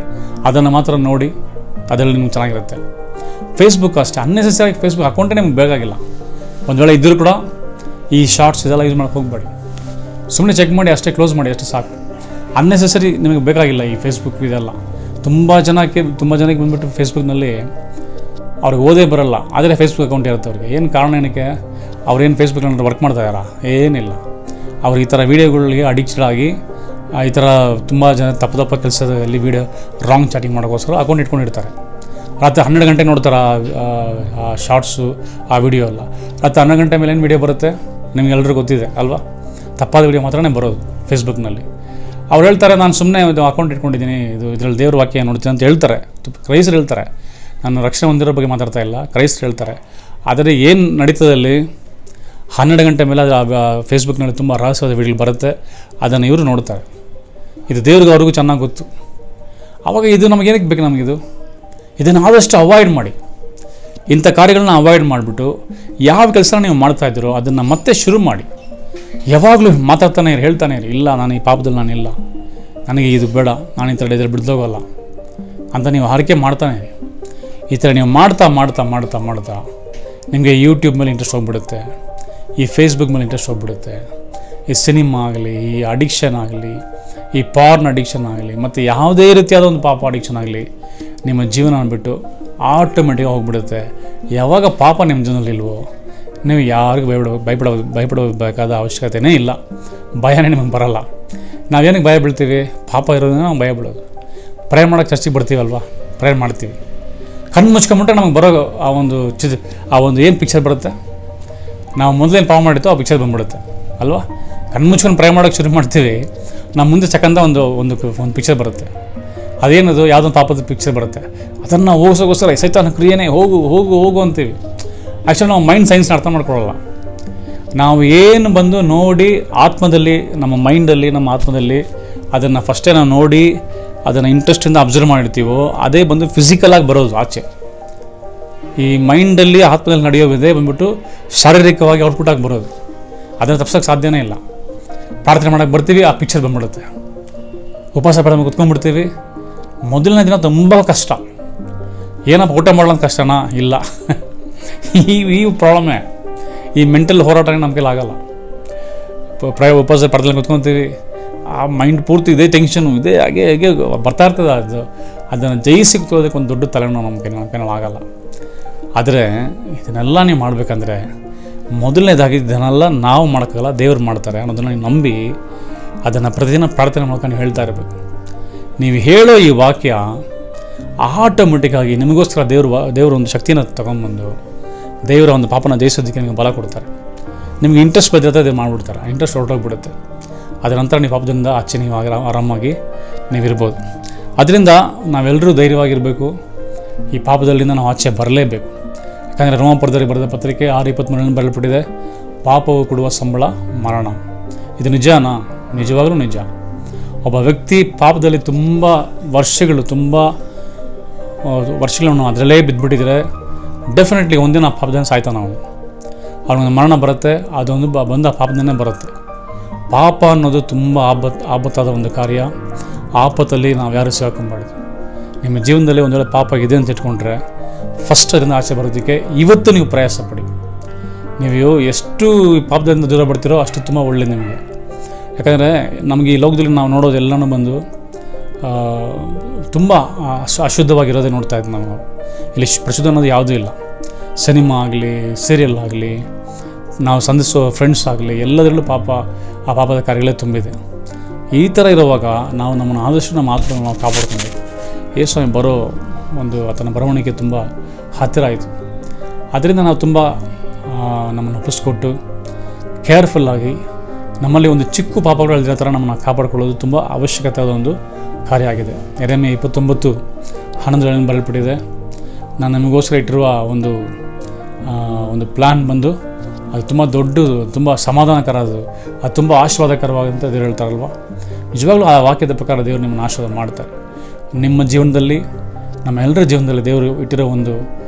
ಅದನ್ನು ಮಾತ್ರ ನೋಡಿ, ಅದರಲ್ಲಿ ನಿಮ್ಗೆ ಚೆನ್ನಾಗಿರುತ್ತೆ. ಫೇಸ್ಬುಕ್ ಅಷ್ಟೇ, ಅನ್ನೆಸೆಸರಿ ಫೇಸ್ಬುಕ್ ಅಕೌಂಟೇ ನಿಮ್ಗೆ ಬೇಕಾಗಿಲ್ಲ. ಒಂದು ವೇಳೆ ಇದ್ದರೂ ಕೂಡ ಈ ಶಾರ್ಟ್ಸ್ ಇದೆಲ್ಲ ಯೂಸ್ ಮಾಡೋಕ್ಕೆ ಹೋಗಬೇಡಿ. ಸುಮ್ಮನೆ ಚೆಕ್ ಮಾಡಿ ಅಷ್ಟೇ, ಕ್ಲೋಸ್ ಮಾಡಿ ಅಷ್ಟೇ ಸಾಕು. ಅನ್ನೆಸೆಸರಿ ನಿಮಗೆ ಬೇಕಾಗಿಲ್ಲ ಈ ಫೇಸ್ಬುಕ್ ಇದೆಲ್ಲ. ತುಂಬ ಜನಕ್ಕೆ ಬಂದುಬಿಟ್ಟು ಫೇಸ್ಬುಕ್ನಲ್ಲಿ ಅವ್ರಿಗೆ ಓದೇ ಬರೋಲ್ಲ, ಆದರೆ ಫೇಸ್ಬುಕ್ ಅಕೌಂಟ್ ಇರುತ್ತೆ ಅವ್ರಿಗೆ. ಏನು ಕಾರಣ ಏನಕ್ಕೆ? ಅವ್ರೇನು ಫೇಸ್ಬುಕ್ನಲ್ಲಿ ವರ್ಕ್ ಮಾಡ್ತಾ ಇದ್ದಾರಾ? ಏನಿಲ್ಲ. ಅವ್ರು ಈ ಥರ ವೀಡಿಯೋಗಳಿಗೆ ಅಡಿಕ್ಟೆಡ್ ಆಗಿ ಈ ಥರ ತುಂಬ ಜನ ತಪ್ಪು ಕೆಲಸದಲ್ಲಿ ವೀಡಿಯೋ ರಾಂಗ್ ಚಾಟಿಂಗ್ ಮಾಡೋಕ್ಕೋಸ್ಕರ ಅಕೌಂಟ್ ಇಟ್ಕೊಂಡಿರ್ತಾರೆ. ರಾತ್ರಿ 12 ಗಂಟೆ ನೋಡ್ತಾರೆ ಆ ಶಾರ್ಟ್ಸು, ಆ ವಿಡಿಯೋ ಎಲ್ಲ. ರಾತ್ರಿ 12 ಗಂಟೆ ಮೇಲೆ ಏನು ವೀಡಿಯೋ ಬರುತ್ತೆ ನಿಮಗೆಲ್ಲರಿಗೂ ಗೊತ್ತಿದೆ ಅಲ್ವಾ? ತಪ್ಪಾದ ವೀಡಿಯೋ ಮಾತ್ರನೇ ಬರೋದು ಫೇಸ್ಬುಕ್ನಲ್ಲಿ. ಅವ್ರು ಹೇಳ್ತಾರೆ, ನಾನು ಸುಮ್ಮನೆ ಇದು ಅಕೌಂಟ್ ಇಟ್ಕೊಂಡಿದ್ದೀನಿ, ಇದರಲ್ಲಿ ದೇವ್ರ ವಾಕ್ಯ ನೋಡ್ತೀನಿ ಅಂತ ಹೇಳ್ತಾರೆ. ಕ್ರೈಸ್ತರು ಹೇಳ್ತಾರೆ. ನಾನು ರಕ್ಷಣೆ ಹೊಂದಿರೋ ಬಗ್ಗೆ ಮಾತಾಡ್ತಾ ಇಲ್ಲ, ಕ್ರೈಸ್ತರು ಹೇಳ್ತಾರೆ. ಆದರೆ ಏನು ನಡೀತದಲ್ಲಿ 12 ಗಂಟೆ ಮೇಲೆ ಅದು ಫೇಸ್ಬುಕ್ನಲ್ಲಿ ತುಂಬ ರಹಸ್ಯವಾದ ವೀಡಿಯೋ ಬರುತ್ತೆ, ಅದನ್ನು ಇವರು ನೋಡ್ತಾರೆ. ಇದು ದೇವ್ರಿಗೆ ಅವ್ರಿಗೂ ಚೆನ್ನಾಗಿ ಗೊತ್ತು. ಆವಾಗ ಇದು ನಮಗೇನಕ್ಕೆ ಬೇಕು? ನಮಗಿದು ಇದನ್ನು ಆದಷ್ಟು ಅವಾಯ್ಡ್ ಮಾಡಿ. ಇಂಥ ಕಾರ್ಯಗಳನ್ನ ಅವಾಯ್ಡ್ ಮಾಡಿಬಿಟ್ಟು ಯಾವ ಕೆಲಸ ನೀವು ಮಾಡ್ತಾಯಿದ್ದೀರೋ ಅದನ್ನು ಮತ್ತೆ ಶುರು ಮಾಡಿ. ಯಾವಾಗಲೂ ಮಾತಾಡ್ತಾನೆ ಇರಿ, ಹೇಳ್ತಾನೆ ಇರಿ, ಇಲ್ಲ ನಾನು ಈ ಪಾಪದಲ್ಲಿ ನಾನಿಲ್ಲ, ನನಗೆ ಇದು ಬೇಡ, ನಾನು ಈ ಥರ ಇದ್ರಲ್ಲಿ ಬಿಡ್ದೋಗಲ್ಲ ಅಂತ ನೀವು ಆರೈಕೆ ಮಾಡ್ತಾನೆ ಇರಿ. ಈ ಥರ ನೀವು ಮಾಡ್ತಾ ಮಾಡ್ತಾ ಮಾಡ್ತಾ ಮಾಡ್ತಾ ನಿಮಗೆ ಯೂಟ್ಯೂಬ್ ಮೇಲೆ ಇಂಟ್ರೆಸ್ಟ್ ಹೋಗ್ಬಿಡುತ್ತೆ, ಈ ಫೇಸ್ಬುಕ್ ಮೇಲೆ ಇಂಟ್ರೆಸ್ಟ್ ಹೋಗ್ಬಿಡುತ್ತೆ. ಈ ಸಿನಿಮಾ ಆಗಲಿ, ಈ ಅಡಿಕ್ಷನ್ ಆಗಲಿ, ಈ ಪಾರ್ನ್ ಅಡಿಕ್ಷನ್ ಆಗಲಿ, ಮತ್ತು ಯಾವುದೇ ರೀತಿಯಾದ ಒಂದು ಪಾಪ ಅಡಿಕ್ಷನ್ ಆಗಲಿ ನಿಮ್ಮ ಜೀವನ ಬಿಟ್ಟು ಆಟೋಮೆಟಿಕ್ ಹೋಗ್ಬಿಡುತ್ತೆ. ಯಾವಾಗ ಪಾಪ ನಿಮ್ಮ ಜೀವನದಲ್ಲಿ ಇಲ್ವೋ ನೀವು ಯಾರಿಗೂ ಭಯಪಡಬೇಕಾದ ಅವಶ್ಯಕತೆಯೇ ಇಲ್ಲ. ಭಯನೇ ನಿಮಗೆ ಬರಲ್ಲ. ನಾವೇನಕ್ಕೆ ಭಯ ಬೀಳ್ತೀವಿ? ಪಾಪ ಇರೋದನ್ನ ನಾವು ಭಯ ಬೀಳೋದು. ಪ್ರೇಯರ್ ಮಾಡೋಕ್ಕೆ ಚರ್ಚಿಗೆ ಬರ್ತೀವಲ್ವ, ಪ್ರೇಯರ್ ಮಾಡ್ತೀವಿ, ಕಣ್ಣು ಮುಚ್ಕೊಂಬಿಟ್ರೆ ನಮಗೆ ಬರೋ ಆ ಒಂದು ಏನು ಪಿಕ್ಚರ್ ಬರುತ್ತೆ, ನಾವು ಮೊದಲೇನು ಪಾಪ ಮಾಡಿತ್ತೋ ಆ ಪಿಕ್ಚರ್ ಬಂದ್ಬಿಡುತ್ತೆ ಅಲ್ವಾ? ಕಣ್ಣು ಮುಚ್ಕೊಂಡು ಪ್ರೇಯರ್ ಮಾಡೋಕ್ಕೆ ಶುರು ಮಾಡ್ತೀವಿ, ನಮ್ಮ ಮುಂದೆ ಚಕ್ಕಂದ ಒಂದು ಪಿಕ್ಚರ್ ಬರುತ್ತೆ. ಅದೇನದು? ಯಾವುದೊಂದು ಪಾಪದ ಪಿಕ್ಚರ್ ಬರುತ್ತೆ. ಅದನ್ನು ಹೋಗೋಕ್ಕೋಸ್ಕರ ಸೈತಾನ ಕ್ರಿಯೆನೇ ಹೋಗು ಹೋಗು ಹೋಗು ಅಂತೀವಿ. ಆ್ಯಕ್ಚುಲಿ ನಾವು ಮೈಂಡ್ ಸೈನ್ಸ್ನ ಅರ್ಥ ಮಾಡ್ಕೊಳ್ಳಲ್ಲ. ನಾವು ಏನು ಬಂದು ನೋಡಿ ಆತ್ಮದಲ್ಲಿ, ನಮ್ಮ ಮೈಂಡಲ್ಲಿ, ನಮ್ಮ ಆತ್ಮದಲ್ಲಿ ಅದನ್ನು ಫಸ್ಟೇ ನಾವು ನೋಡಿ ಅದನ್ನು ಇಂಟ್ರೆಸ್ಟಿಂದ ಅಬ್ಸರ್ವ್ ಮಾಡಿರ್ತೀವೋ ಅದೇ ಬಂದು ಫಿಸಿಕಲಾಗಿ ಬರೋದು ಆಚೆ. ಈ ಮೈಂಡಲ್ಲಿ ಆತ್ಮದಲ್ಲಿ ನಡೆಯೋದೇ ಬಂದ್ಬಿಟ್ಟು ಶಾರೀರಿಕವಾಗಿ ಔಟ್ಪುಟಾಗಿ ಬರೋದು. ಅದನ್ನು ತಪ್ಪಿಸೋಕ್ಕೆ ಸಾಧ್ಯನೇ ಇಲ್ಲ. ಪ್ರಾರ್ಥನೆ ಮಾಡೋಕ್ಕೆ ಬರ್ತೀವಿ, ಆ ಪಿಕ್ಚರ್ ಬಂದ್ಬಿಡುತ್ತೆ. ಉಪವಾಸ ಪಡೆದ ಕುತ್ಕೊಂಡ್ಬಿಡ್ತೀವಿ. ಮೊದಲನೇ ದಿನ ತುಂಬ ಕಷ್ಟ. ಏನಪ್ಪ ಊಟ ಮಾಡೋದು ಕಷ್ಟನಾ? ಇಲ್ಲ. ಈ ಪ್ರಾಬ್ಲಮ್ಮೇ, ಈ ಮೆಂಟಲ್ ಹೋರಾಟನೇ ನಮ್ಮ ಕೈಲಿ ಆಗಲ್ಲ. ಉಪವಾಸ ಪಡೆದಲ್ಲಿ ಕುತ್ಕೊತೀವಿ, ಆ ಮೈಂಡ್ ಪೂರ್ತಿ ಇದೇ ಟೆನ್ಷನು, ಇದೇ ಹಾಗೆ ಹೇಗೆ ಬರ್ತಾ ಇರ್ತದೆ. ಅದನ್ನು ಜಯಿಸಿ ಕೂತ್ಕೊಳ್ಳೋದಕ್ಕೆ ಒಂದು ದೊಡ್ಡ ತಲೆನೋವು ನಮ್ಮ ಕೈನಲ್ಲಿ ಆಗಲ್ಲ. ಆದರೆ ಇದನ್ನೆಲ್ಲ ನೀವು ಮಾಡಬೇಕಂದ್ರೆ ಮೊದಲನೇದಾಗಿ ಇದನ್ನೆಲ್ಲ ನಾವು ಮಾಡೋಕ್ಕಾಗಲ್ಲ, ದೇವ್ರು ಮಾಡ್ತಾರೆ ಅನ್ನೋದನ್ನು ನೀವು ನಂಬಿ ಅದನ್ನು ಪ್ರತಿದಿನ ಪ್ರಾರ್ಥನೆ ಮಾಡ್ಕೊಂಡು ಹೇಳ್ತಾ ಇರಬೇಕು. ನೀವು ಹೇಳೋ ಈ ವಾಕ್ಯ ಆಟೋಮೆಟಿಕ್ಕಾಗಿ ನಿಮಗೋಸ್ಕರ ದೇವರು ಒಂದು ಶಕ್ತಿನ ತೊಗೊಂಬಂದು ದೇವರ ಒಂದು ಪಾಪನ ಜಯಿಸೋದಕ್ಕೆ ನಿಮಗೆ ಬಲ ಕೊಡ್ತಾರೆ. ನಿಮಗೆ ಇಂಟ್ರೆಸ್ಟ್ ಬಂದಿರುತ್ತೆ, ಅದು ಮಾಡಿಬಿಡ್ತಾರೆ. ಇಂಟ್ರೆಸ್ಟ್ ಹೊರಟೋಗ್ಬಿಡುತ್ತೆ. ಅದರ ನಂತರ ನೀವು ಪಾಪದಿಂದ ಆಚೆ ನೀವು ಆರಾಮಾಗಿ ನೀವಿರ್ಬೋದು. ಅದರಿಂದ ನಾವೆಲ್ಲರೂ ಧೈರ್ಯವಾಗಿರಬೇಕು. ಈ ಪಾಪದಲ್ಲಿಂದ ನಾವು ಆಚೆ ಬರಲೇಬೇಕು. ಯಾಕಂದರೆ ರೋಮಾಪುರದಲ್ಲಿ ಬರೆದ ಪತ್ರಿಕೆ 6:23 ಬರೆಯಲ್ಪಟ್ಟಿದೆ, ಪಾಪವು ಕೊಡುವ ಸಂಬಳ ಮರಣ. ಇದು ನಿಜನಾ? ನಿಜವಾಗಲೂ ನಿಜ. ಒಬ್ಬ ವ್ಯಕ್ತಿ ಪಾಪದಲ್ಲಿ ತುಂಬ ವರ್ಷಗಳನ್ನು ಅದರಲ್ಲೇ ಬಿದ್ದುಬಿಟ್ಟಿದ್ರೆ ಡೆಫಿನೆಟ್ಲಿ ಒಂದಿನ ಪಾಪದಿಂದ ಸಾಯ್ತಾನೆ ಅವನು. ಅವ್ನಿಗೆ ಮರಣ ಬರುತ್ತೆ, ಅದೊಂದು ಬಂದ ಪಾಪದಿಂದನೇ ಬರುತ್ತೆ. ಪಾಪ ಅನ್ನೋದು ತುಂಬ ಆಪತ್ತಾದ ಒಂದು ಕಾರ್ಯ. ಆಪತ್ತಲ್ಲಿ ನಾವು ಯಾರು ಸಿಗಾಕೊಂಬಾರ್ದು. ನಿಮ್ಮ ಜೀವನದಲ್ಲಿ ಒಂದು ವೇಳೆ ಪಾಪ ಇದೆ ಅಂತ ಇಟ್ಕೊಂಡ್ರೆ ಫಸ್ಟ್ ಅದರಿಂದ ಆಚೆ ಬರೋದಕ್ಕೆ ಇವತ್ತು ನೀವು ಪ್ರಯಾಸ ಪಡಿ. ನೀವು ಎಷ್ಟು ಪಾಪದಿಂದ ದೂರ ಬರ್ತೀರೋ ಅಷ್ಟು ತುಂಬ ಒಳ್ಳೆಯದು ನಿಮಗೆ. ಯಾಕಂದರೆ ನಮಗೆ ಈ ಲೋಕದಲ್ಲಿ ನಾವು ನೋಡೋದು ಎಲ್ಲನೂ ಬಂದು ತುಂಬ ಅಶುದ್ಧವಾಗಿರೋದೇ ನೋಡ್ತಾ ಇದ್ವಿ ನಾವು. ಇಲ್ಲಿ ಪ್ರಶುದ್ಧ ಅನ್ನೋದು ಯಾವುದೂ ಇಲ್ಲ. ಸಿನಿಮಾ ಆಗಲಿ, ಸೀರಿಯಲ್ ಆಗಲಿ, ನಾವು ಸಂಧಿಸೋ ಫ್ರೆಂಡ್ಸ್ ಆಗಲಿ, ಎಲ್ಲದರಲ್ಲೂ ಆ ಪಾಪದ ಕಾರ್ಯಗಳೇ ತುಂಬಿದೆ. ಈ ಥರ ಇರುವಾಗ ನಾವು ನಮ್ಮನ್ನು ಆದಷ್ಟು ನಮ್ಮ ಆತ್ಮವನ್ನು ನಾವು ಕಾಪಾಡ್ಕೊಂಡ್ವಿ. ಯೇಸುಸ್ವಾಮಿ ಬರೋ ಒಂದು ಆತನ ಬರವಣಿಗೆ ತುಂಬ ಹತ್ತಿರ ಆಯಿತು. ಅದರಿಂದ ನಾವು ತುಂಬ ನಮ್ಮನ್ನು ಒಪ್ಪಿಸ್ಕೊಟ್ಟು ಕೇರ್ಫುಲ್ಲಾಗಿ ನಮ್ಮಲ್ಲಿ ಒಂದು ಚಿಕ್ಕ ಪಾಪಗಳಿರೋ ಥರ ನಮ್ಮನ್ನು ಕಾಪಾಡ್ಕೊಳ್ಳೋದು ತುಂಬ ಅವಶ್ಯಕತೆಯಾದ ಒಂದು ಕಾರ್ಯ ಆಗಿದೆ. ಯೆರೆಮೀಯ 29:11 ಬರೆಯಲ್ಪಟ್ಟಿದೆ. ನಾನು ನಮಗೋಸ್ಕರ ಇಟ್ಟಿರುವ ಒಂದು ಪ್ಲ್ಯಾನ್ ಬಂದು ಅದು ತುಂಬ ದೊಡ್ಡದು, ತುಂಬ ಸಮಾಧಾನಕರ, ಅದು ತುಂಬ ಆಶೀರ್ವಾದಕರವಾದಂಥ ದೇವರು ಹೇಳ್ತಾರಲ್ವ. ನಿಜವಾಗ್ಲೂ ಆ ವಾಕ್ಯದ ಪ್ರಕಾರ ದೇವರು ನಿಮ್ಮನ್ನು ಆಶೀರ್ವಾದ ಮಾಡ್ತಾರೆ. ನಿಮ್ಮ ಜೀವನದಲ್ಲಿ, ನಮ್ಮೆಲ್ಲರ ಜೀವನದಲ್ಲಿ ದೇವರು ಇಟ್ಟಿರೋ ಒಂದು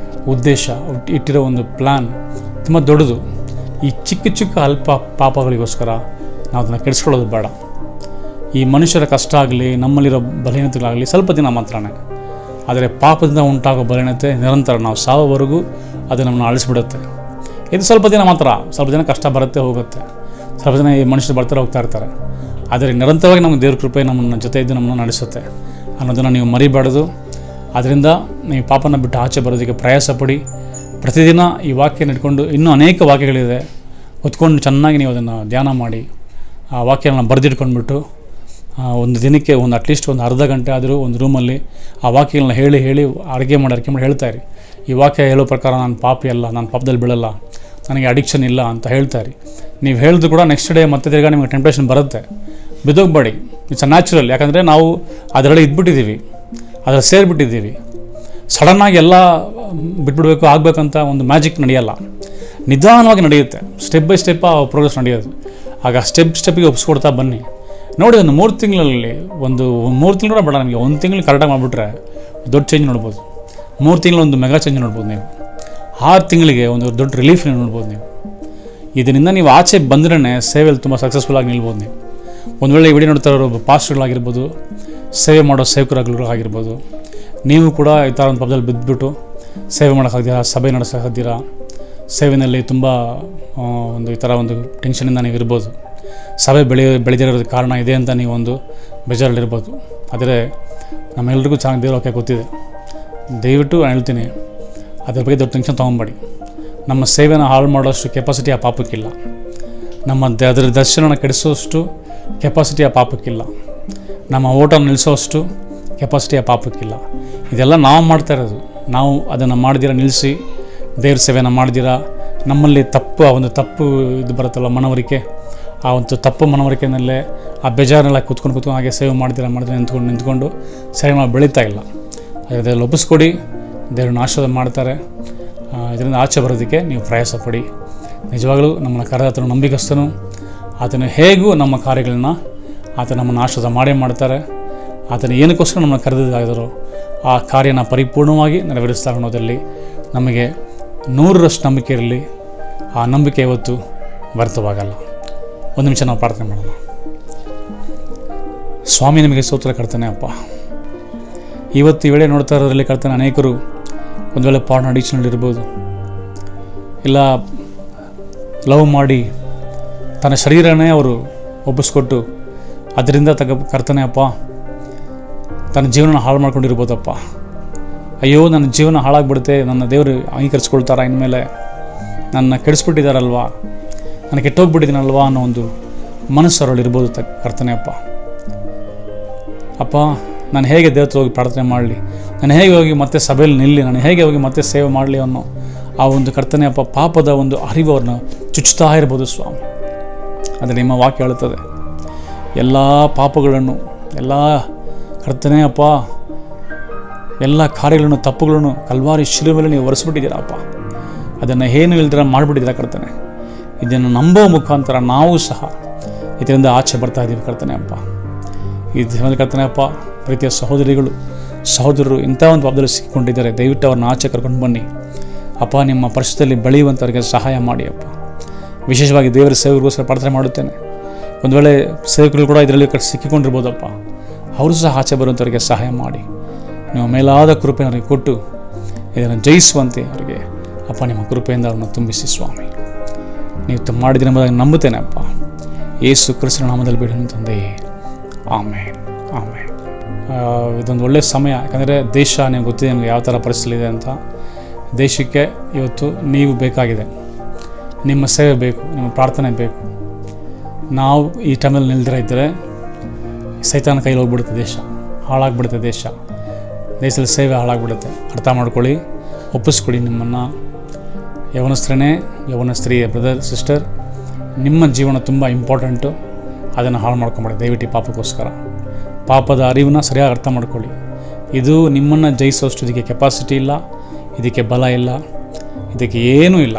ಉದ್ದೇಶ, ಇಟ್ಟಿರೋ ಒಂದು ಪ್ಲ್ಯಾನ್ ತುಂಬ ದೊಡ್ಡದು. ಈ ಚಿಕ್ಕ ಚಿಕ್ಕ ಅಲ್ಪ ಪಾಪಗಳಿಗೋಸ್ಕರ ನಾವು ಅದನ್ನು ಕೆಡಿಸ್ಕೊಳ್ಳೋದು ಬೇಡ. ಈ ಮನುಷ್ಯರ ಕಷ್ಟ ಆಗಲಿ, ನಮ್ಮಲ್ಲಿರೋ ಬಲಹೀನತೆಗಳಾಗಲಿ ಸ್ವಲ್ಪ ದಿನ ಮಾತ್ರನೇ. ಆದರೆ ಪಾಪದಿಂದ ಉಂಟಾಗೋ ಬಲಹೀನತೆ ನಿರಂತರ, ನಾವು ಸಾವವರೆಗೂ ಅದು ನಮ್ಮನ್ನು ಅಳಿಸ್ಬಿಡುತ್ತೆ. ಇದು ಸ್ವಲ್ಪ ದಿನ ಮಾತ್ರ. ಸ್ವಲ್ಪ ದಿನ ಕಷ್ಟ ಬರುತ್ತೆ, ಹೋಗುತ್ತೆ. ಸ್ವಲ್ಪ ದಿನ ಈ ಮನುಷ್ಯರು ಬರ್ತಾರೆ, ಹೋಗ್ತಾ ಇರ್ತಾರೆ. ಆದರೆ ನಿರಂತರವಾಗಿ ನಮಗೆ ದೇವ್ರ ಕೃಪೆ ನಮ್ಮನ್ನು ಜೊತೆ ಇದ್ದು ನಮ್ಮನ್ನು ನಡೆಸುತ್ತೆ ಅನ್ನೋದನ್ನು ನೀವು ಮರಿಬಾರ್ದು. ಆದ್ದರಿಂದ ನೀವು ಪಾಪನ ಬಿಟ್ಟು ಆಚೆ ಬರೋದಕ್ಕೆ ಪ್ರಯಾಸ ಪಡಿ. ಪ್ರತಿದಿನ ಈ ವಾಕ್ಯ ಇಟ್ಕೊಂಡು, ಇನ್ನೂ ಅನೇಕ ವಾಕ್ಯಗಳಿದೆ, ಹೊತ್ಕೊಂಡು ಚೆನ್ನಾಗಿ ನೀವು ಅದನ್ನು ಧ್ಯಾನ ಮಾಡಿ ಆ ವಾಕ್ಯನ ಬರೆದಿಟ್ಕೊಂಡ್ಬಿಟ್ಟು ಒಂದು ದಿನಕ್ಕೆ ಅಟ್ಲೀಸ್ಟ್ ಒಂದು ಅರ್ಧ ಗಂಟೆ ಆದರೂ ಒಂದು ರೂಮಲ್ಲಿ ಆ ವಾಕ್ಯಗಳನ್ನ ಹೇಳಿ ಅಡುಗೆ ಮಾಡಿ ಹೇಳ್ತಾಯಿರಿ. ಈ ವಾಕ್ಯ ಹೇಳೋ ಪ್ರಕಾರ ನಾನು ಪಾಪಿ ಅಲ್ಲ, ನಾನು ಪಾಪದಲ್ಲಿ ಬೀಳಲ್ಲ, ನನಗೆ ಅಡಿಕ್ಷನ್ ಇಲ್ಲ ಅಂತ ಹೇಳ್ತಾಯಿರಿ. ನೀವು ಹೇಳಿದ್ರು ಕೂಡ ನೆಕ್ಸ್ಟ್ ಡೇ ಮತ್ತೆ ತಿರ್ಗಾ ನಿಮಗೆ ಟೆಂಪ್ಟೇಷನ್ ಬರುತ್ತೆ. ಬಿದ್ದೋಗ್ಬೇಡಿ. It's a natural. ಯಾಕಂದರೆ ನಾವು ಅದರೊಳಗೆ ಇದ್ಬಿಟ್ಟಿದ್ದೀವಿ, ಅದರಲ್ಲಿ ಸೇರಿಬಿಟ್ಟಿದ್ದೀವಿ. ಸಡನ್ನಾಗಿ ಎಲ್ಲ ಬಿಟ್ಬಿಡ್ಬೇಕು ಆಗಬೇಕಂತ ಒಂದು ಮ್ಯಾಜಿಕ್ ನಡೆಯಲ್ಲ. ನಿಧಾನವಾಗಿ ನಡೆಯುತ್ತೆ. ಸ್ಟೆಪ್ ಬೈ ಸ್ಟೆಪ್ ಆ ಪ್ರೋಗ್ರೆಸ್ ನಡೆಯೋದು. ಆಗ ಸ್ಟೆಪ್ಪಿಗೆ ಒಪ್ಪಿಸ್ಕೊಡ್ತಾ ಬನ್ನಿ. ನೋಡಿ, ಒಂದು 3 ತಿಂಗಳಲ್ಲಿ ಒಂದು 3 ತಿಂಗಳು ಬೇಡ, ನಮಗೆ 1 ತಿಂಗಳು ಕರೆಕ್ಟಾಗಿ ಮಾಡಿಬಿಟ್ರೆ ದೊಡ್ಡ ಚೇಂಜ್ ನೋಡ್ಬೋದು. 3 ತಿಂಗಳು ಒಂದು ಮೆಗಾ ಚೇಂಜ್ ನೋಡ್ಬೋದು ನೀವು. 6 ತಿಂಗಳಿಗೆ ಒಂದು ದೊಡ್ಡ ರಿಲೀಫ್ ನೋಡ್ಬೋದು ನೀವು. ಇದರಿಂದ ನೀವು ಆಚೆ ಬಂದ್ರೇ ಸೇವೆಯಲ್ಲಿ ತುಂಬ ಸಕ್ಸಸ್ಫುಲ್ಲಾಗಿ ನಿಲ್ಬೋದು ನೀವು. ಒಂದು ವೇಳೆ ಈ ವಿಡಿಯೋ ನೋಡ್ತಾ ಇರೋ ಪಾಸ್ಟರ್ಗಳಾಗಿರ್ಬೋದು, ಸೇವೆ ಮಾಡೋ ಸೇವಕರಾಗಿರ್ಬೋದು, ನೀವು ಕೂಡ ಈ ಥರ ಒಂದು ಪದದಲ್ಲಿ ಬಿದ್ದುಬಿಟ್ಟು ಸೇವೆ ಮಾಡೋಕ್ಕಾಗ್ದಿರಾ, ಸಭೆ ನಡೆಸೋಕ್ಕಾಗ್ದಿರಾ, ಸೇವೆಯಲ್ಲಿ ತುಂಬ ಈ ಥರ ಒಂದು ಟೆನ್ಷನಿಂದ ನೀವು ಇರ್ಬೋದು. ಸಭೆ ಬೆಳೆದಿರೋದಕ್ಕೆ ಕಾರಣ ಇದೆ ಅಂತ ನೀವು ಒಂದು ಬೇಜಾರಲ್ಲಿರ್ಬೋದು. ಆದರೆ ನಮ್ಮೆಲ್ಲರಿಗೂ ಚೆನ್ನಾಗಿ ದೇವ್ರ ವಾಕ್ಯ ಗೊತ್ತಿದೆ. ದಯವಿಟ್ಟು ನಾನು ಹೇಳ್ತೀನಿ, ಅದ್ರ ಬಗ್ಗೆ ದೊಡ್ಡ ಟೆನ್ಷನ್ ತೊಗೊಂಬೇಡಿ. ನಮ್ಮ ಸೇವೆನ ಹಾಳು ಮಾಡೋಷ್ಟು ಕೆಪಾಸಿಟಿ ಆ ಪಾಪಕ್ಕಿಲ್ಲ. ಅದರ ದರ್ಶನ ಕೆಡಿಸೋಷ್ಟು ಕೆಪಾಸಿಟಿ ಆ ಪಾಪಕ್ಕಿಲ್ಲ. ನಮ್ಮ ಓಟ ನಿಲ್ಲಿಸೋಷ್ಟು ಕೆಪಾಸಿಟಿ ಆ ಪಾಪಕ್ಕಿಲ್ಲ. ಇದೆಲ್ಲ ನಾವು ಮಾಡ್ತಾ ಇರೋದು. ನಾವು ಅದನ್ನು ಮಾಡ್ದಿರ ನಿಲ್ಲಿಸಿ ದೇವ್ರ ಸೇವೆನ ಮಾಡ್ದಿರ ನಮ್ಮಲ್ಲಿ ತಪ್ಪು ಇದು ಬರುತ್ತಲ್ಲ, ಮನವರಿಕೆ. ಆ ಒಂದು ತಪ್ಪು ಮನವರಿಕೆಯಲ್ಲೇ ಆ ಬೇಜಾರನ್ನೆಲ್ಲ ಕೂತ್ಕೊಂಡು ಹಾಗೆ ಸೇವೆ ಮಾಡ್ದಿರ ನಿಂತ್ಕೊಂಡು ಸೇವೆ ಮಾಡಿ ಬೆಳೀತಾ ಇಲ್ಲ. ಅದರಲ್ಲಿ ಒಪ್ಪಿಸ್ಕೊಡಿ, ದೇವ್ರನ್ನ ಆಶೀರ್ವಾದ ಮಾಡ್ತಾರೆ. ಇದರಿಂದ ಆಚೆ ಬರೋದಕ್ಕೆ ನೀವು ಪ್ರಯಾಸ ಪಡಿ. ನಿಜವಾಗಲೂ ನಮ್ಮನ್ನು ಕರೆದಾತನು ನಂಬಿಕಸ್ತನು. ಆತನು ಹೇಗೂ ನಮ್ಮ ಕಾರ್ಯಗಳನ್ನ ನಮ್ಮನ್ನು ಆಶೀರ್ವಾದ ಮಾಡೇ ಮಾಡ್ತಾರೆ. ಆತನು ಏನಕ್ಕೋಸ್ಕರ ನಮ್ಮನ್ನು ಕರೆದಿದ್ದಾಗಿದ್ದಾರೋ ಆ ಕಾರ್ಯನ ಪರಿಪೂರ್ಣವಾಗಿ ನೆರವೇರಿಸ್ತಾರೆ ಅನ್ನೋದರಲ್ಲಿ ನಮಗೆ 100% ನಂಬಿಕೆ ಇರಲಿ. ಆ ನಂಬಿಕೆ ಇವತ್ತು ವ್ಯರ್ಥವಾಗಲ್ಲ. ಒಂದು ನಿಮಿಷ ನಾವು ಪ್ರಾರ್ಥನೆ ಮಾಡೋಣ. ಸ್ವಾಮಿ, ನಿಮಗೆ ಸ್ತೋತ್ರ ಕರ್ತೇನೆ ಅಪ್ಪ. ಇವತ್ತು ಈ ವೇಳೆ ನೋಡ್ತಾ ಇರೋದ್ರಲ್ಲಿ ಕರ್ತೇನೆ, ಅನೇಕರು ಒಂದು ವೇಳೆ ಪಾರ್ಟ್ನರ್ ಅಡಿಕ್ಷನಲ್ಲಿ ಇರ್ಬೋದು, ಇಲ್ಲ ಲವ್ ಮಾಡಿ ತನ್ನ ಶರೀರನೇ ಅವರು ಒಪ್ಪಿಸ್ಕೊಟ್ಟು ಅದರಿಂದ ಕರ್ತನೆ ಅಪ್ಪ ತನ್ನ ಜೀವನ ಹಾಳು ಮಾಡ್ಕೊಂಡಿರ್ಬೋದಪ್ಪ. ಅಯ್ಯೋ, ನನ್ನ ಜೀವನ ಹಾಳಾಗ್ಬಿಡುತ್ತೆ, ನನ್ನ ದೇವರು ಅಂಗೀಕರಿಸ್ಕೊಳ್ತಾರ, ಇನ್ಮೇಲೆ ನನ್ನ ಕೆಡಿಸ್ಬಿಟ್ಟಿದ್ದಾರಲ್ವಾ, ನಾನು ಕೆಟ್ಟೋಗ್ಬಿಟ್ಟಿದ್ದೀನಲ್ವಾ ಅನ್ನೋ ಒಂದು ಮನಸ್ಸು ಅವರಲ್ಲಿ ಇರ್ಬೋದು ಕರ್ತನೆ ಅಪ್ಪ. ಅಪ್ಪ, ನಾನು ಹೇಗೆ ದೇವತೆ ಹೋಗಿ ಪ್ರಾರ್ಥನೆ ಮಾಡಲಿ, ನಾನು ಹೇಗೆ ಹೋಗಿ ಮತ್ತೆ ಸಭೆಯಲ್ಲಿ ನಿಲ್ಲಿ, ನಾನು ಹೇಗೆ ಹೋಗಿ ಮತ್ತೆ ಸೇವೆ ಮಾಡಲಿ ಅನ್ನೋ ಆ ಒಂದು ಕರ್ತನೆ ಅಪ್ಪ ಪಾಪದ ಒಂದು ಅರಿವು ಅವ್ರನ್ನ ಚುಚ್ಚುತ್ತಾ ಇರ್ಬೋದು ಸ್ವಾಮಿ. ಆದರೆ ನಿಮ್ಮ ವಾಕ್ಯ ಹೇಳುತ್ತದೆ, ಎಲ್ಲ ಪಾಪಗಳನ್ನು, ಎಲ್ಲ ಕರ್ತನೆ ಅಪ್ಪ, ಎಲ್ಲ ಕಾರ್ಯಗಳನ್ನು, ತಪ್ಪುಗಳನ್ನು ಕಲ್ವಾರಿ ಶಿಲುಬೆಯಲ್ಲಿ ನೀವು ಒರೆಸ್ಬಿಟ್ಟಿದ್ದೀರಪ್ಪ. ಅದನ್ನು ಏನು ಇಲ್ದಿರ ಮಾಡಿಬಿಟ್ಟಿದ್ದೀರ ಕರ್ತನೆ. ಇದನ್ನು ನಂಬೋ ಮುಖಾಂತರ ನಾವು ಸಹ ಇದರಿಂದ ಆಚೆ ಬರ್ತಾ ಇದ್ದೀವಿ ಕರ್ತನೆ ಅಪ್ಪ. ಈ ದಿನದಲ್ಲಿ ಕರ್ತನೆ ಅಪ್ಪ, ಪ್ರೀತಿಯ ಸಹೋದರರು ಇಂಥ ಒಂದು ಪಾಪದಲ್ಲಿ ಸಿಕ್ಕಿಕೊಂಡಿದ್ದಾರೆ. ದಯವಿಟ್ಟು ಅವ್ರನ್ನ ಆಚೆ ಕರ್ಕೊಂಡು ಬನ್ನಿ ಅಪ್ಪ. ನಿಮ್ಮ ಪರಿಸ್ಥಿತಿಯಲ್ಲಿ ಬೆಳೆಯುವಂಥವ್ರಿಗೆ ಸಹಾಯ ಮಾಡಿ ಅಪ್ಪ. ವಿಶೇಷವಾಗಿ ದೇವರ ಸೇವೆಗೋಸ್ಕರ ಪ್ರಾರ್ಥನೆ ಮಾಡುತ್ತೇನೆ. ಒಂದು ವೇಳೆ ಸೇವಕರು ಕೂಡ ಇದರಲ್ಲಿ ಸಿಕ್ಕಿಕೊಂಡಿರ್ಬೋದಪ್ಪ, ಅವರು ಸಹ ಆಚೆ ಬರುವಂಥವರಿಗೆ ಸಹಾಯ ಮಾಡಿ ನೀವು ಮೇಲಾದ ಕೃಪೆಯನ್ನು ಅವರಿಗೆ ಕೊಟ್ಟು ಇದನ್ನು ಜಯಿಸುವಂತೆ ಅವರಿಗೆ ಅಪ್ಪ ನಿಮ್ಮ ಕೃಪೆಯಿಂದ ಅವ್ರನ್ನ ತುಂಬಿಸಿ ಸ್ವಾಮಿ. ನೀವು ಮಾಡಿದ ಎಂಬುದಾಗಿ ನಂಬುತ್ತೇನೆ ಅಪ್ಪ. ಯೇಸು ಕ್ರಿಸ್ತನ ನಾಮದಲ್ಲಿ ಬೇಡನು ತಂದೆಯೇ, ಆಮೇನ್ ಆಮೇನ್. ಇದೊಂದು ಒಳ್ಳೆಯ ಸಮಯ, ಯಾಕಂದರೆ ದೇಶ ನಿಮ್ಗೆ ಗೊತ್ತಿದೆ, ನಿಮಗೆ ಯಾವ ಥರ ಪರಿಸ್ಥಿತಿ ಇದೆ ಅಂತ. ದೇಶಕ್ಕೆ ಇವತ್ತು ನೀವು ಬೇಕಾಗಿದೆ, ನಿಮ್ಮ ಸೇವೆ ಬೇಕು, ನಿಮ್ಮ ಪ್ರಾರ್ಥನೆ ಬೇಕು. ನಾವು ಈ ಟೈಮಲ್ಲಿ ನಿಲ್ದಿರ ಇದ್ದರೆ ಸೈತಾನ ಕೈಲಿ ಹೋಗ್ಬಿಡುತ್ತೆ, ದೇಶ ಹಾಳಾಗ್ಬಿಡುತ್ತೆ. ದೇಶದಲ್ಲಿ ಸೇವೆ ಹಾಳಾಗ್ಬಿಡುತ್ತೆ. ಅರ್ಥ ಮಾಡ್ಕೊಳ್ಳಿ, ಒಪ್ಪಿಸ್ಕೊಡಿ ನಿಮ್ಮನ್ನು. ಯೌವನ ಸ್ತ್ರೀ ಬ್ರದರ್ ಸಿಸ್ಟರ್, ನಿಮ್ಮ ಜೀವನ ತುಂಬ ಇಂಪಾರ್ಟೆಂಟು. ಅದನ್ನು ಹಾಳು ಮಾಡ್ಕೊಂಬೇಡಿ ದಯವಿಟ್ಟು. ಪಾಪಕ್ಕೋಸ್ಕರ ಪಾಪದ ಅರಿವನ್ನ ಸರಿಯಾಗಿ ಅರ್ಥ ಮಾಡ್ಕೊಳ್ಳಿ. ಇದು ನಿಮ್ಮನ್ನು ಜಯಿಸೋಷ್ಟು ಇದಕ್ಕೆ ಕೆಪಾಸಿಟಿ ಇಲ್ಲ, ಇದಕ್ಕೆ ಬಲ ಇಲ್ಲ, ಇದಕ್ಕೆ ಏನೂ ಇಲ್ಲ.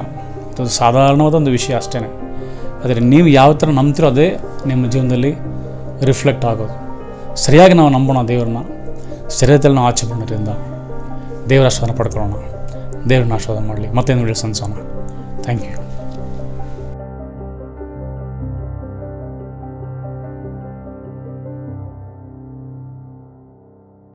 ಇದೊಂದು ಸಾಧಾರಣವಾದ ಒಂದು ವಿಷಯ ಅಷ್ಟೇ. ಆದರೆ ನೀವು ಯಾವ ಥರ ನಂಬ್ತಿರೋ ಅದೇ ನಿಮ್ಮ ಜೀವನದಲ್ಲಿ ರಿಫ್ಲೆಕ್ಟ್ ಆಗೋದು. ಸರಿಯಾಗಿ ನಾವು ನಂಬೋಣ ದೇವರನ್ನ, ಸರಿಯಾದಲ್ಲಿ ನಾವು ಆಚೆ ಬರೋದ್ರಿಂದ ದೇವರ ಆಶೀರ್ವಾದ ಪಡ್ಕೊಳ್ಳೋಣ. ದೇವರನ್ನ ಆಶೀರ್ವಾದ ಮಾಡಲಿ. ಮತ್ತೇನು ವಿಡಿಯೋ ಸಂಸೋಣ. Thank you.